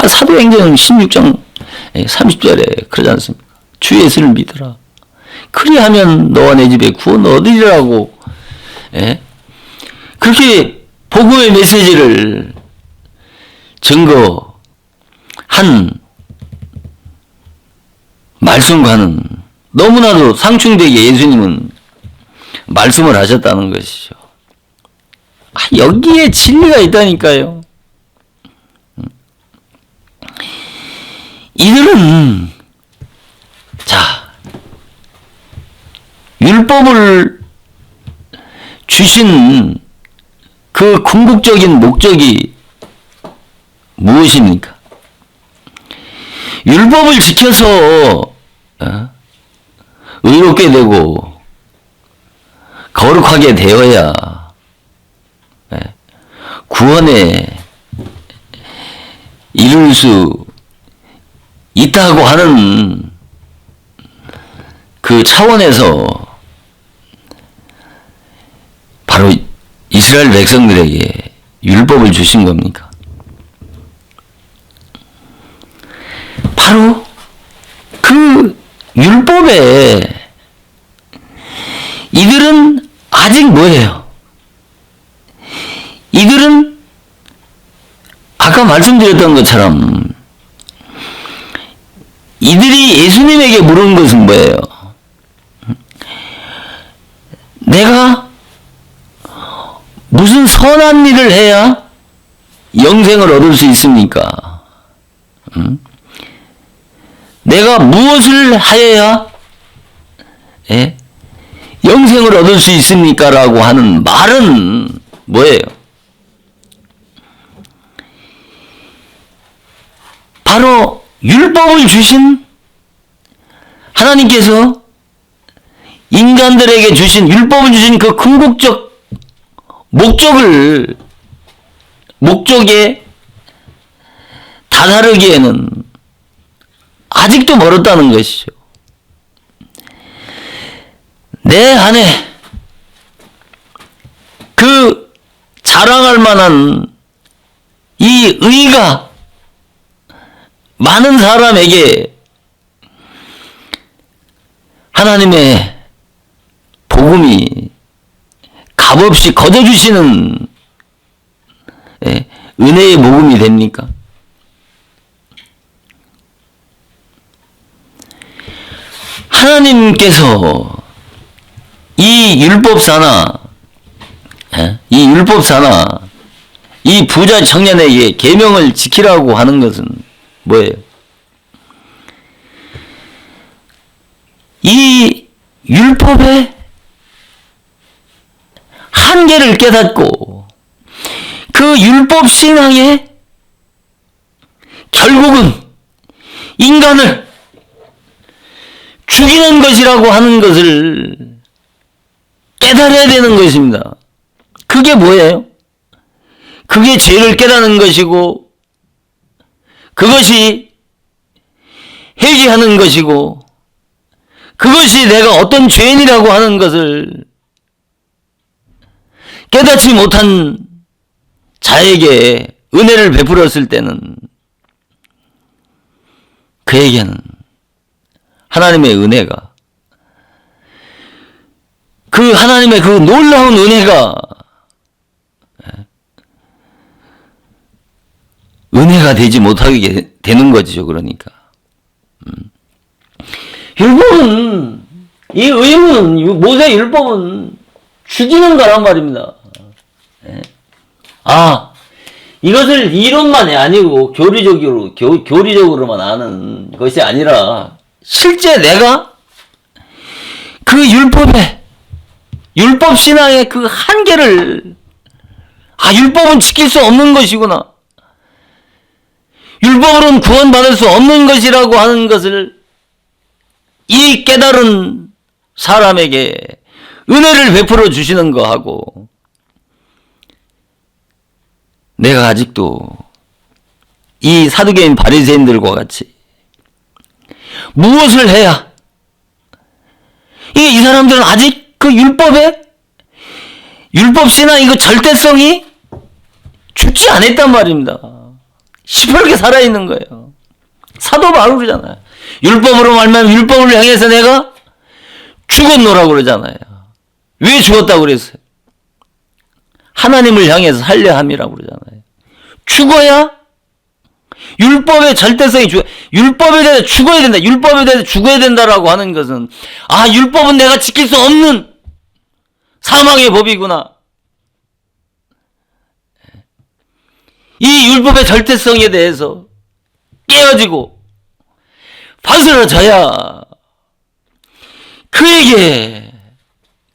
사도행전 16장 30절에 그러지 않습니까? 주 예수를 믿어라. 그리하면 너와 내 집에 구원을 얻으리라고 그렇게 복음의 메시지를 증거한 말씀과는 너무나도 상충되게 예수님은 말씀을 하셨다는 것이죠. 여기에 진리가 있다니까요. 이들은 율법을 주신 그 궁극적인 목적이 무엇입니까? 율법을 지켜서 의롭게 되고 거룩하게 되어야 구원에 이룰 수 있다고 하는 그 차원에서 바로 이스라엘 백성들에게 율법을 주신 겁니까? 바로 그 율법에 이들은 아직 뭐예요? 이들은 아까 말씀드렸던 것처럼 이들이 예수님에게 물은 것은 뭐예요? 내가 무슨 선한 일을 해야 영생을 얻을 수 있습니까? 내가 무엇을 하여야 영생을 얻을 수 있습니까? 라고 하는 말은 뭐예요? 바로 율법을 주신 하나님께서 인간들에게 주신 율법을 주신 그 궁극적 목적에 다다르기에는 아직도 멀었다는 것이죠. 내 안에 그 자랑할 만한 이 의가 많은 사람에게 하나님의 복음이 값없이 거둬주시는 은혜의 복음이 됩니까? 하나님께서 이 율법사나 이 부자 청년에게 계명을 지키라고 하는 것은 뭐예요? 이 율법의 한계를 깨닫고 그 율법 신앙에 결국은 인간을 죽이는 것이라고 하는 것을 깨달아야 되는 것입니다. 그게 뭐예요? 그게 죄를 깨닫는 것이고 그것이 회개하는 것이고 그것이 내가 어떤 죄인이라고 하는 것을 깨닫지 못한 자에게 은혜를 베풀었을 때는 그에게는 하나님의 은혜가 그 하나님의 그 놀라운 은혜가 은혜가 되지 못하게 되는 거죠. 그러니까. 율법은, 이 의문, 모세 율법은 죽이는 거란 말입니다. 이것을 이론만이 아니고 교리적으로만 아는 것이 아니라 실제 내가 그 율법 신앙의 그 한계를, 율법은 지킬 수 없는 것이구나. 율법으로는 구원받을 수 없는 것이라고 하는 것을 이 깨달은 사람에게 은혜를 베풀어 주시는 거하고, 내가 아직도 이 사두개인 바리새인들과 같이 무엇을 해야, 이 사람들은 아직 그 율법 신앙 이거 절대성이 죽지 않았단 말입니다. 시퍼렇게 살아있는 거예요. 사도 바울이잖아요. 율법으로 말하면 율법을 향해서 내가 죽었노라고 그러잖아요. 왜 죽었다고 그랬어요? 하나님을 향해서 살려 함이라고 그러잖아요. 죽어야 율법의 절대성이 율법에 대해서 죽어야 된다. 율법에 대해서 죽어야 된다라고 하는 것은, 율법은 내가 지킬 수 없는 사망의 법이구나. 이 율법의 절대성에 대해서 깨어지고 바스러져야 그에게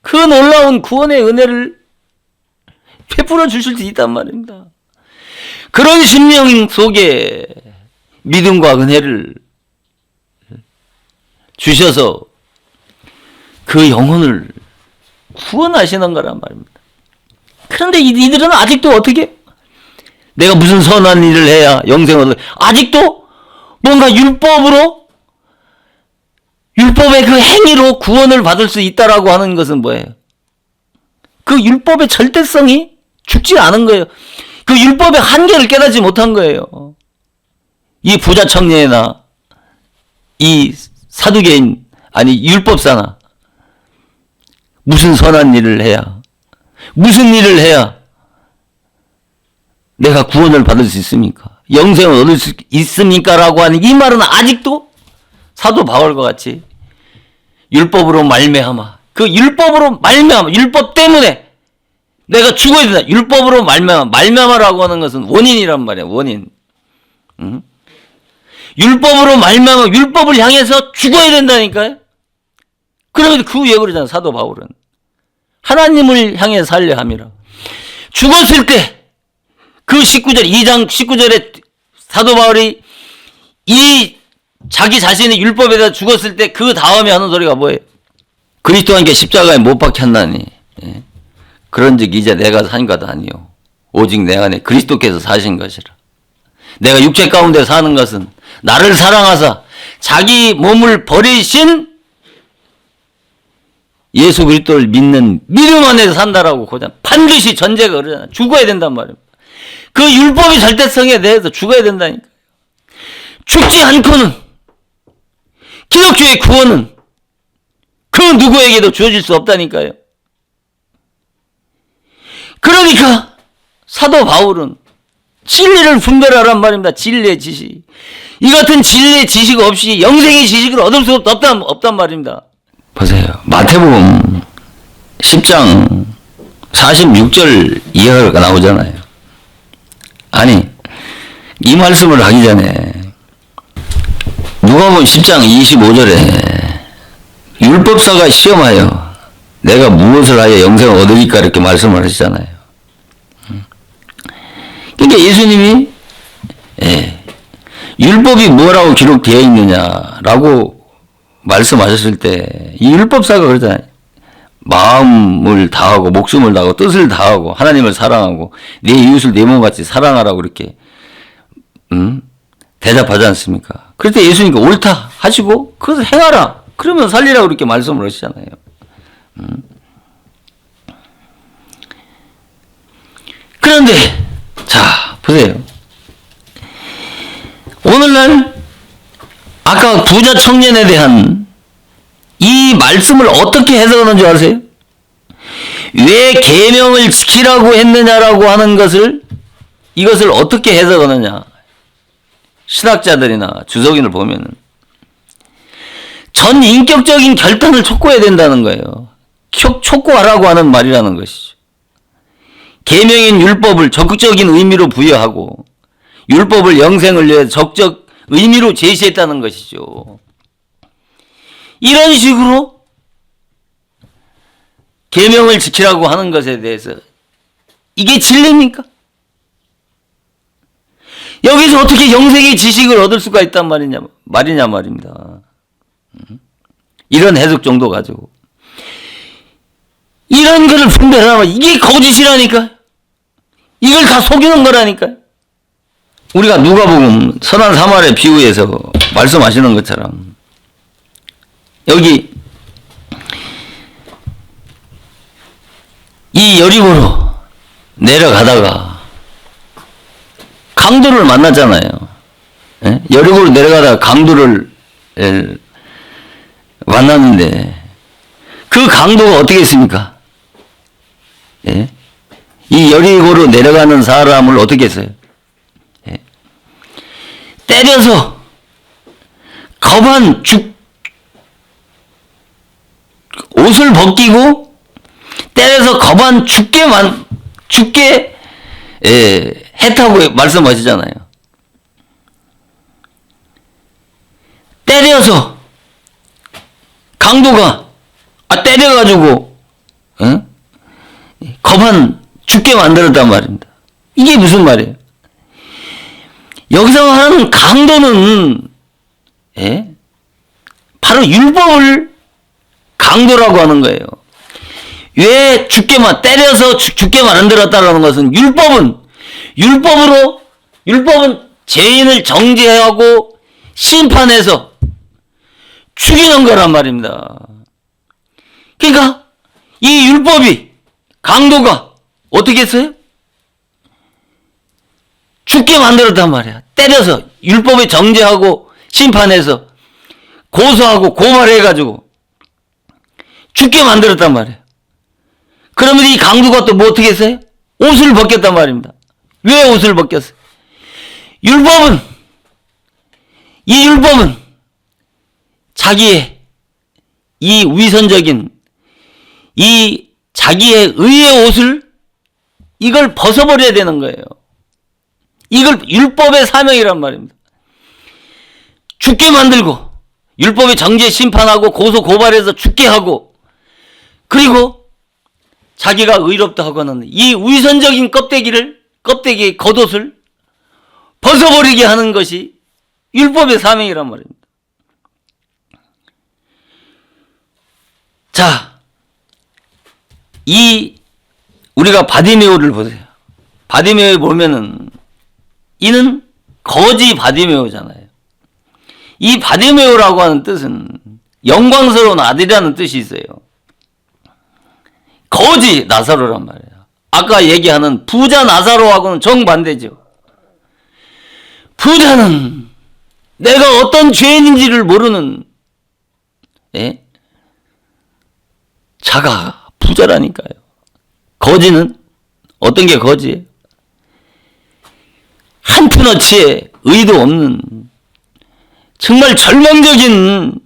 그 놀라운 구원의 은혜를 베풀어 주실 수 있단 말입니다. 그런 심령 속에 믿음과 은혜를 주셔서 그 영혼을 구원하시는 거란 말입니다. 그런데 이들은 아직도 어떻게? 내가 무슨 선한 일을 해야 영생을 얻어? 아직도 뭔가 율법의 그 행위로 구원을 받을 수 있다라고 하는 것은 뭐예요? 그 율법의 절대성이 죽지 않은 거예요. 그 율법의 한계를 깨닫지 못한 거예요. 이 부자 청년이나 이 사두개인, 율법사나 무슨 선한 일을 해야, 무슨 일을 해야 내가 구원을 받을 수 있습니까? 영생을 얻을 수 있습니까? 라고 하는 이 말은 아직도 사도 바울과 같이 율법으로 말미암아, 그 율법으로 말미암아, 율법 때문에 내가 죽어야 된다. 율법으로 말미암아라고 하는 것은 원인이란 말이야. 원인. 율법으로 말미암아, 율법을 향해서 죽어야 된다니까요. 그러면 그 위에 그러잖아. 사도 바울은 하나님을 향해 살려 함이라. 죽었을 때 그 19절, 2장 19절에 사도 바울이 이 자기 자신의 율법에다 죽었을 때 그 다음에 하는 소리가 뭐예요? 그리스도와 함께 십자가에 못 박혔나니, 그런즉 이제 내가 산 것 아니요 오직 내 안에 그리스도께서 사신 것이라. 내가 육체 가운데 사는 것은 나를 사랑하사 자기 몸을 버리신 예수 그리스도를 믿는 믿음 안에서 산다라고 고장. 반드시 전제가 그러잖아. 죽어야 된단 말입니다. 그 율법의 절대성에 대해서 죽어야 된다니까요. 죽지 않고는 기독교의 구원은 그 누구에게도 주어질 수 없다니까요. 그러니까 사도 바울은 진리를 분별하란 말입니다. 진리의 지식. 이 같은 진리의 지식 없이 영생의 지식을 얻을 수 없단 말입니다. 보세요. 마태복음 10장 46절 이하가 나오잖아요. 이 말씀을 하기 전에 누가복음 10장 25절에 율법사가 시험하여 내가 무엇을 하여 영생을 얻으리까 이렇게 말씀을 하시잖아요. 그러니까 예수님이 율법이 뭐라고 기록되어 있느냐라고 말씀하셨을 때 이 율법사가 그러잖아요. 마음을 다하고 목숨을 다하고 뜻을 다하고 하나님을 사랑하고 내 이웃을 내 몸같이 사랑하라고 이렇게 대답하지 않습니까? 그럴 때 예수님이 옳다 하시고 그것을 행하라 그러면 살리라고 이렇게 말씀을 하시잖아요. 그런데 자 보세요. 오늘날 아까 부자 청년에 대한 이 말씀을 어떻게 해석하는 줄 아세요? 왜 계명을 지키라고 했느냐라고 하는 것을 이것을 어떻게 해석하느냐? 신학자들이나 주석인을 보면은 전 인격적인 결단을 촉구해야 된다는 거예요. 촉구하라고 하는 말이라는 것이죠. 계명인 율법을 적극적인 의미로 부여하고 율법을 영생을 위해 적적 의미로 제시했다는 것이죠. 이런 식으로 계명을 지키라고 하는 것에 대해서 이게 진리입니까? 여기서 어떻게 영생의 지식을 얻을 수가 있단 말이냐 말입니다. 이런 해석 정도 가지고 이런 거를 분별하면 이게 거짓이라니까. 이걸 다 속이는 거라니까. 우리가 누가복음 선한 사마리아 비유에서 말씀하시는 것처럼 여기 이 여리고로 내려가다가 강도를 만났잖아요. 예? 여리고로 내려가다가 강도를 만났는데 그 강도가 어떻게 했습니까? 예? 이 여리고로 내려가는 사람을 어떻게 했어요? 예? 때려서 겁한 옷을 벗기고 때려서 겁한 죽게 했다고 말씀하시잖아요. 때려서 강도가 때려가지고 겁한 죽게 만들었단 말입니다. 이게 무슨 말이에요? 여기서 하는 강도는 바로 율법을 강도라고 하는 거예요. 왜 때려서 죽게 만들었다라는 것은 율법은 죄인을 정죄하고 심판해서 죽이는 거란 말입니다. 그러니까 이 율법이 강도가 어떻게 했어요? 죽게 만들었단 말이야. 때려서 율법에 정죄하고 심판해서 고소하고 고발해가지고 죽게 만들었단 말이야. 그러면 이 강도가 또 뭐 어떻게 했어요? 옷을 벗겼단 말입니다. 왜 옷을 벗겼어요? 이 율법은 자기의 이 위선적인 이 자기의 의의 옷을 이걸 벗어버려야 되는 거예요. 이걸 율법의 사명이란 말입니다. 죽게 만들고 율법의 정죄 심판하고 고소 고발해서 죽게 하고 그리고 자기가 의롭다 하고는 이 위선적인 껍데기 겉옷을 벗어버리게 하는 것이 율법의 사명이란 말입니다. 자, 우리가 바디메오를 보세요. 바디메오에 보면은 이는 거지 바디메오잖아요. 이 바디메오라고 하는 뜻은 영광스러운 아들이라는 뜻이 있어요. 거지 나사로란 말이에요. 아까 얘기하는 부자 나사로하고는 정반대죠. 부자는 내가 어떤 죄인인지를 모르는 자가 부자라니까요. 거지는 어떤 게 거지예요? 한 푼어치의 의도 없는 정말 절망적인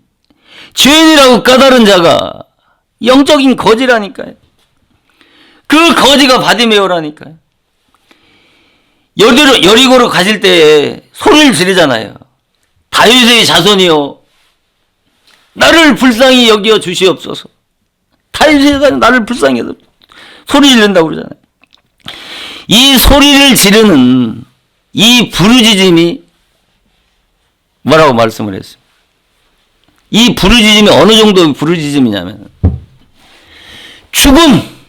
죄인이라고 까다른 자가 영적인 거지라니까요. 그 거지가 바디메오라니까요. 여리고로 가실 때 소리를 지르잖아요. 다윗의 자손이여 나를 불쌍히 여겨 주시옵소서. 다윗의 자손 나를 불쌍히 여겨 소리 지른다고 그러잖아요. 이 소리를 지르는 이 부르짖음이 뭐라고 말씀을 했어요? 이 부르짖음이 어느 정도의 부르짖음이냐면 죽은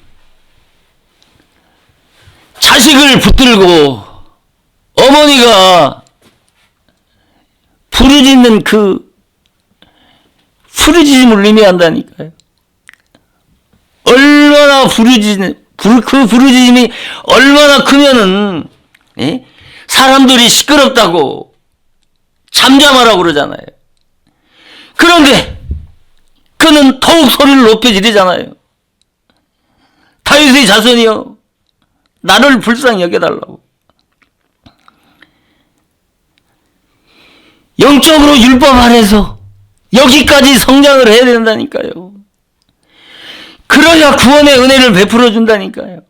자식을 붙들고 어머니가 부르짖는 그 부르짖음을 의미한다니까요. 얼마나 그 부르짖음이 얼마나 크면은 사람들이 시끄럽다고 잠잠하라고 그러잖아요. 그런데 그는 더욱 소리를 높여 지르잖아요. 다윗의 자손이여 나를 불쌍히 여겨달라고. 영적으로 율법 안에서 여기까지 성장을 해야 된다니까요. 그래야 구원의 은혜를 베풀어 준다니까요.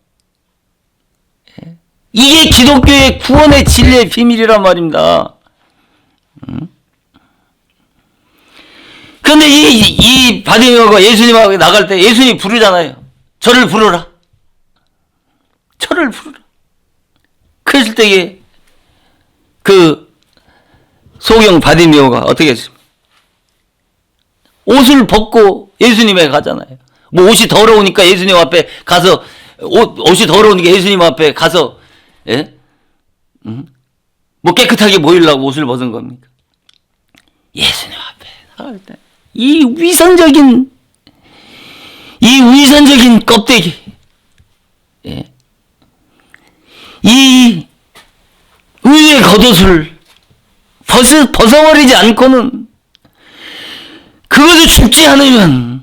이게 기독교의 구원의 진리의 비밀이란 말입니다. 그런데 이 바디메오가 예수님하고 나갈 때 예수님이 부르잖아요. 저를 부르라. 저를 부르라. 그랬을 때에 그 소경 바디메오가 어떻게 했습니까? 옷을 벗고 예수님에 가잖아요. 뭐 옷이 더러우니까 예수님 앞에 가서 옷이 더러우니까 예수님 앞에 가서 예? 뭐 깨끗하게 보이려고 옷을 벗은 겁니까? 예수님 앞에 나갈 때 이 위선적인 껍데기, 예. 이 의의 겉옷을 벗어버리지 않고는 그것을 춥지 않으면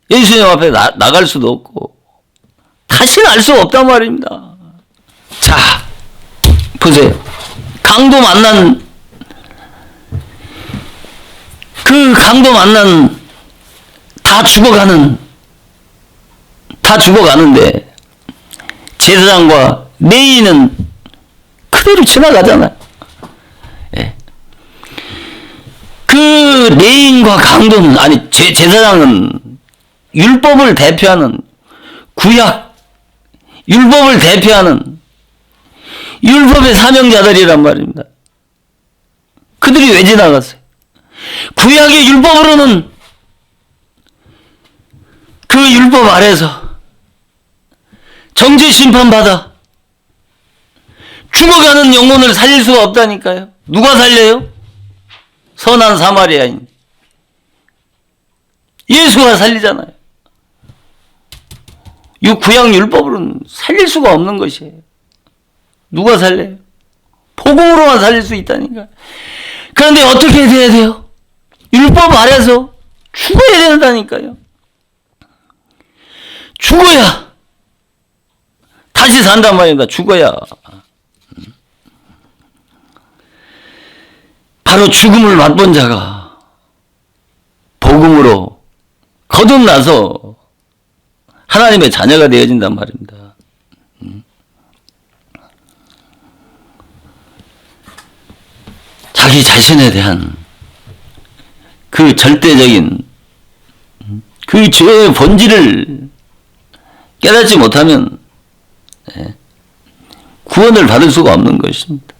예수님 앞에 나갈 수도 없고 다시는 알 수 없단 말입니다. 자, 보세요. 강도 만난 다 죽어가는데 제사장과 레위인은 그대로 지나가잖아요. 예. 그 레위인과 강도는 아니 제사장은 율법을 대표하는 구약 율법을 대표하는 율법의 사명자들이란 말입니다. 그들이 왜 지나갔어요? 구약의 율법으로는 그 율법 아래서 정죄 심판받아 죽어가는 영혼을 살릴 수가 없다니까요. 누가 살려요? 선한 사마리아인 예수가 살리잖아요. 이 구약 율법으로는 살릴 수가 없는 것이에요. 누가 살려요? 복음으로만 살릴 수 있다니까. 그런데 어떻게 돼야 돼요? 율법 아래서 죽어야 된다니까요. 죽어야 다시 산단 말입니다. 죽어야. 바로 죽음을 맛본 자가 복음으로 거듭나서 하나님의 자녀가 되어진단 말입니다. 자기 자신에 대한 그 절대적인 그 죄의 본질을 깨닫지 못하면 구원을 받을 수가 없는 것입니다.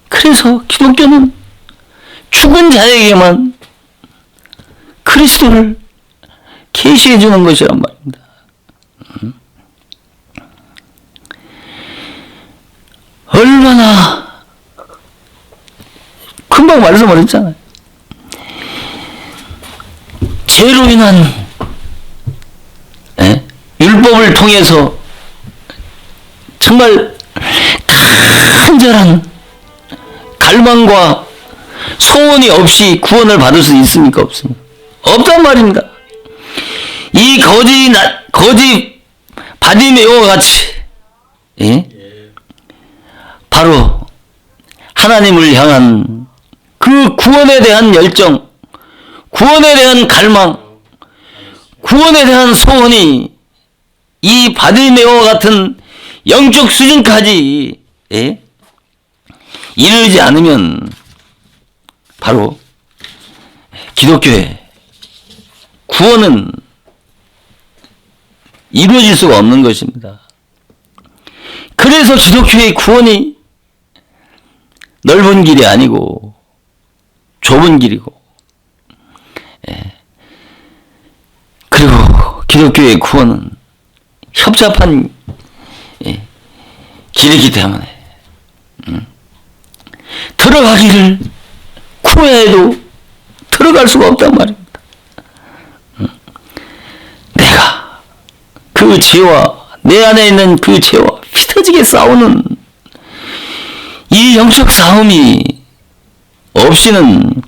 그래서 기독교는 죽은 자에게만 그리스도를 계시해 주는 것이란 말입니다. 얼마나 금방 말씀을 했잖아요. 죄로 인한 율법을 통해서 정말 간절한 갈망과 소원이 없이 구원을 받을 수 있습니까? 없습니까? 없단 말입니다. 이 거지 바디메오와 같이 바로 하나님을 향한 그 구원에 대한 열정, 구원에 대한 갈망, 구원에 대한 소원이 이 바디메오와 같은 영적 수준까지 이르지 않으면 바로 기독교의 구원은 이루어질 수가 없는 것입니다. 그래서 기독교의 구원이 넓은 길이 아니고 좁은 길이고, 그리고 기독교의 구원은 협잡한 길이기 때문에 들어가기를 구해야 해도 들어갈 수가 없단 말입니다. 내가 그 죄와 내 안에 있는 그 죄와 피터지게 싸우는 이 영적 싸움이 없이는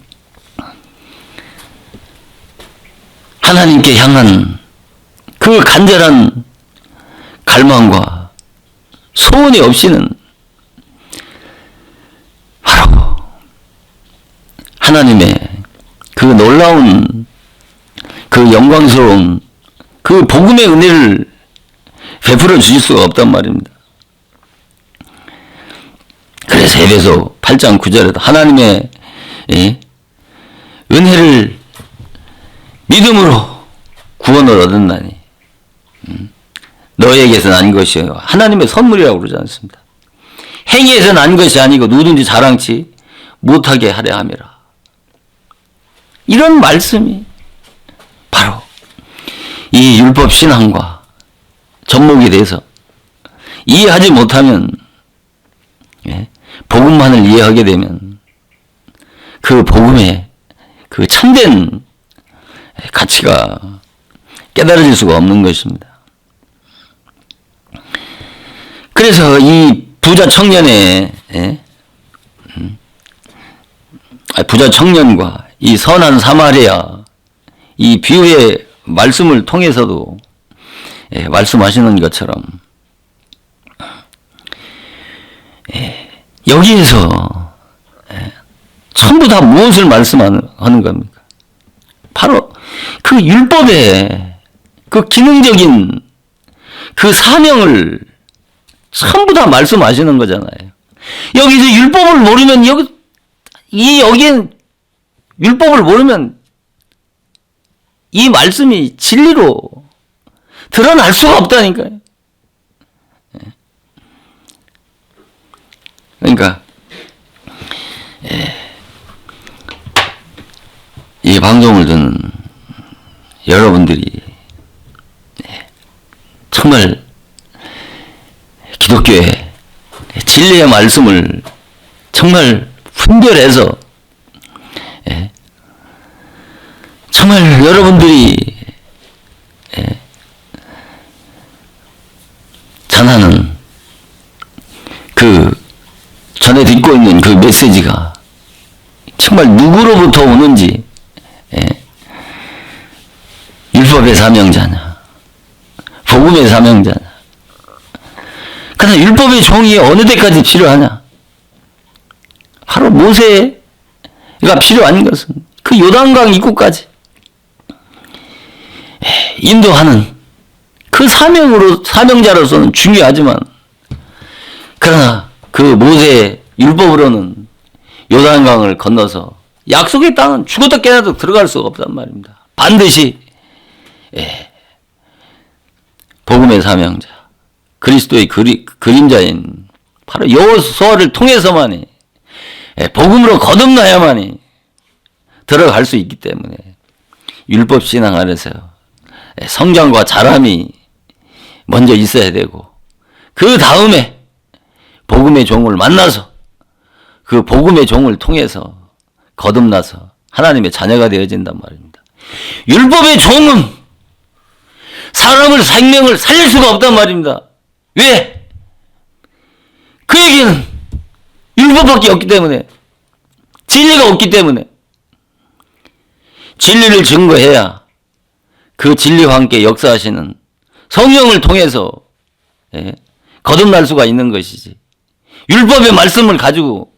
하나님께 향한 그 간절한 갈망과 소원이 없이는 바로 하나님의 그 놀라운 그 영광스러운 그 복음의 은혜를 베풀어 주실 수가 없단 말입니다. 그래서 에베소 8장 9절에도 하나님의 은혜를 믿음으로 구원을 얻었나니 너에게서 난 것이요 하나님의 선물이라고 그러지 않습니다. 행위에서 난 것이 아니고 누구든지 자랑치 못하게 하려 함이라. 이런 말씀이 바로 이 율법 신앙과 접목이 돼서 이해하지 못하면 복음만을 이해하게 되면 그 복음의 그 참된 가치가 깨달아질 수가 없는 것입니다. 그래서 이 부자 청년의 부자 청년과 이 선한 사마리아 이 비유의 말씀을 통해서도 말씀하시는 것처럼 여기에서 전부 다 무엇을 말씀하는 겁니까? 바로 그 율법의 그 기능적인 그 사명을 전부 다 말씀하시는 거잖아요. 여기서 율법을 모르면 여기엔 율법을 모르면 이 말씀이 진리로 드러날 수가 없다니까요. 그러니까 이 방송을 듣는 여러분들이 정말 기독교의 진리의 말씀을 정말 분별해서 정말 여러분들이 전하는 그 전에 듣고 있는 그 메시지가 정말 누구로부터 오는지 율법의 사명자냐 복음의 사명자냐 그러나 율법의 종이 어느 데까지 필요하냐 바로 모세가 필요한 것은 그 요단강 입구까지 인도하는 그 사명자로서는 중요하지만 그러나 그 모세의 율법으로는 요단강을 건너서 약속의 땅은 죽었다 깨어나도 들어갈 수가 없단 말입니다. 반드시 복음의 사명자 그리스도의 그림자인 바로 여호수아를 통해서만이 복음으로 거듭나야만이 들어갈 수 있기 때문에 율법 신앙 안에서 성장과 자람이 먼저 있어야 되고 그 다음에 복음의 종을 만나서 그 복음의 종을 통해서 거듭나서 하나님의 자녀가 되어진단 말입니다. 율법의 종은 사람을 생명을 살릴 수가 없단 말입니다. 왜? 그에게는 율법밖에 없기 때문에 진리가 없기 때문에 진리를 증거해야 그 진리와 함께 역사하시는 성령을 통해서 거듭날 수가 있는 것이지 율법의 말씀을 가지고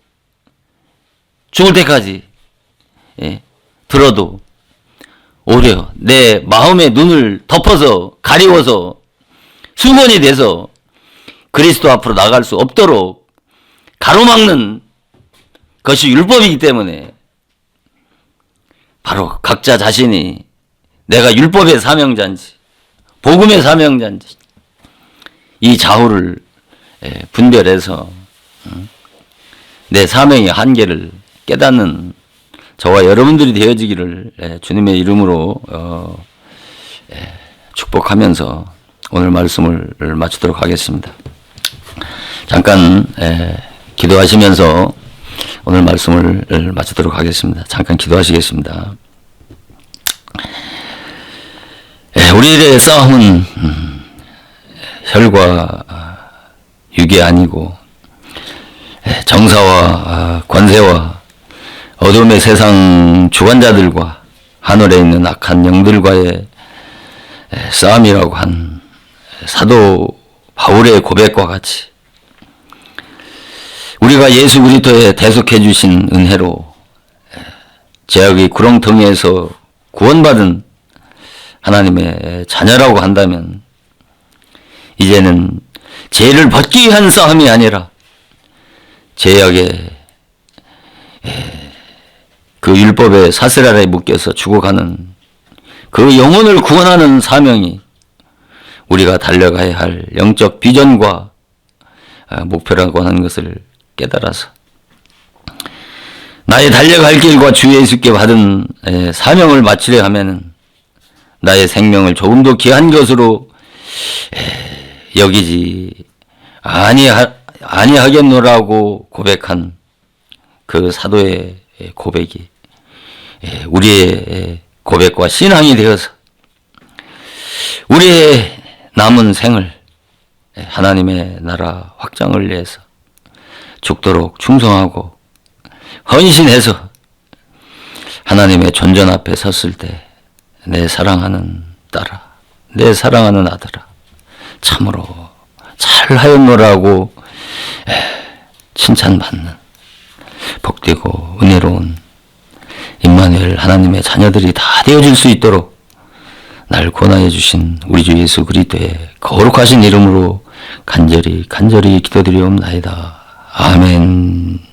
죽을 때까지 들어도 오히려 내 마음의 눈을 덮어서 가리워서 수건이 돼서 그리스도 앞으로 나갈 수 없도록 가로막는 것이 율법이기 때문에 바로 각자 자신이 내가 율법의 사명자인지 복음의 사명자인지 이 좌우를 분별해서 내 사명의 한계를 깨닫는 저와 여러분들이 되어지기를 주님의 이름으로 축복하면서 오늘 말씀을 마치도록 하겠습니다. 잠깐 기도하시면서 오늘 말씀을 마치도록 하겠습니다. 잠깐 기도하시겠습니다. 우리의 싸움은 혈과 육이 아니고 정사와 권세와 어둠의 세상 주관자들과 하늘에 있는 악한 영들과의 싸움이라고 한 사도 바울의 고백과 같이 우리가 예수 그리스도의 대속해 주신 은혜로 죄악의 구렁텅이에서 구원받은 하나님의 자녀라고 한다면 이제는 죄를 벗기 위한 싸움이 아니라 죄악의 그 율법의 사슬 아래에 묶여서 죽어가는 그 영혼을 구원하는 사명이 우리가 달려가야 할 영적 비전과 목표라고 하는 것을 깨달아서 나의 달려갈 길과 주 예수께 받은 사명을 마치려 하면은 나의 생명을 조금 더 귀한 것으로 여기지 아니하겠노라고 고백한 그 사도의 고백이 우리의 고백과 신앙이 되어서 우리의 남은 생을 하나님의 나라 확장을 위해서 죽도록 충성하고 헌신해서 하나님의 존전 앞에 섰을 때 내 사랑하는 딸아, 내 사랑하는 아들아, 참으로 잘하였노라고 칭찬받는 복되고 은혜로운 임마누엘 하나님의 자녀들이 다 되어질 수 있도록 날 권하여 주신 우리 주 예수 그리스도의 거룩하신 이름으로 간절히 기도드리옵나이다. 아멘.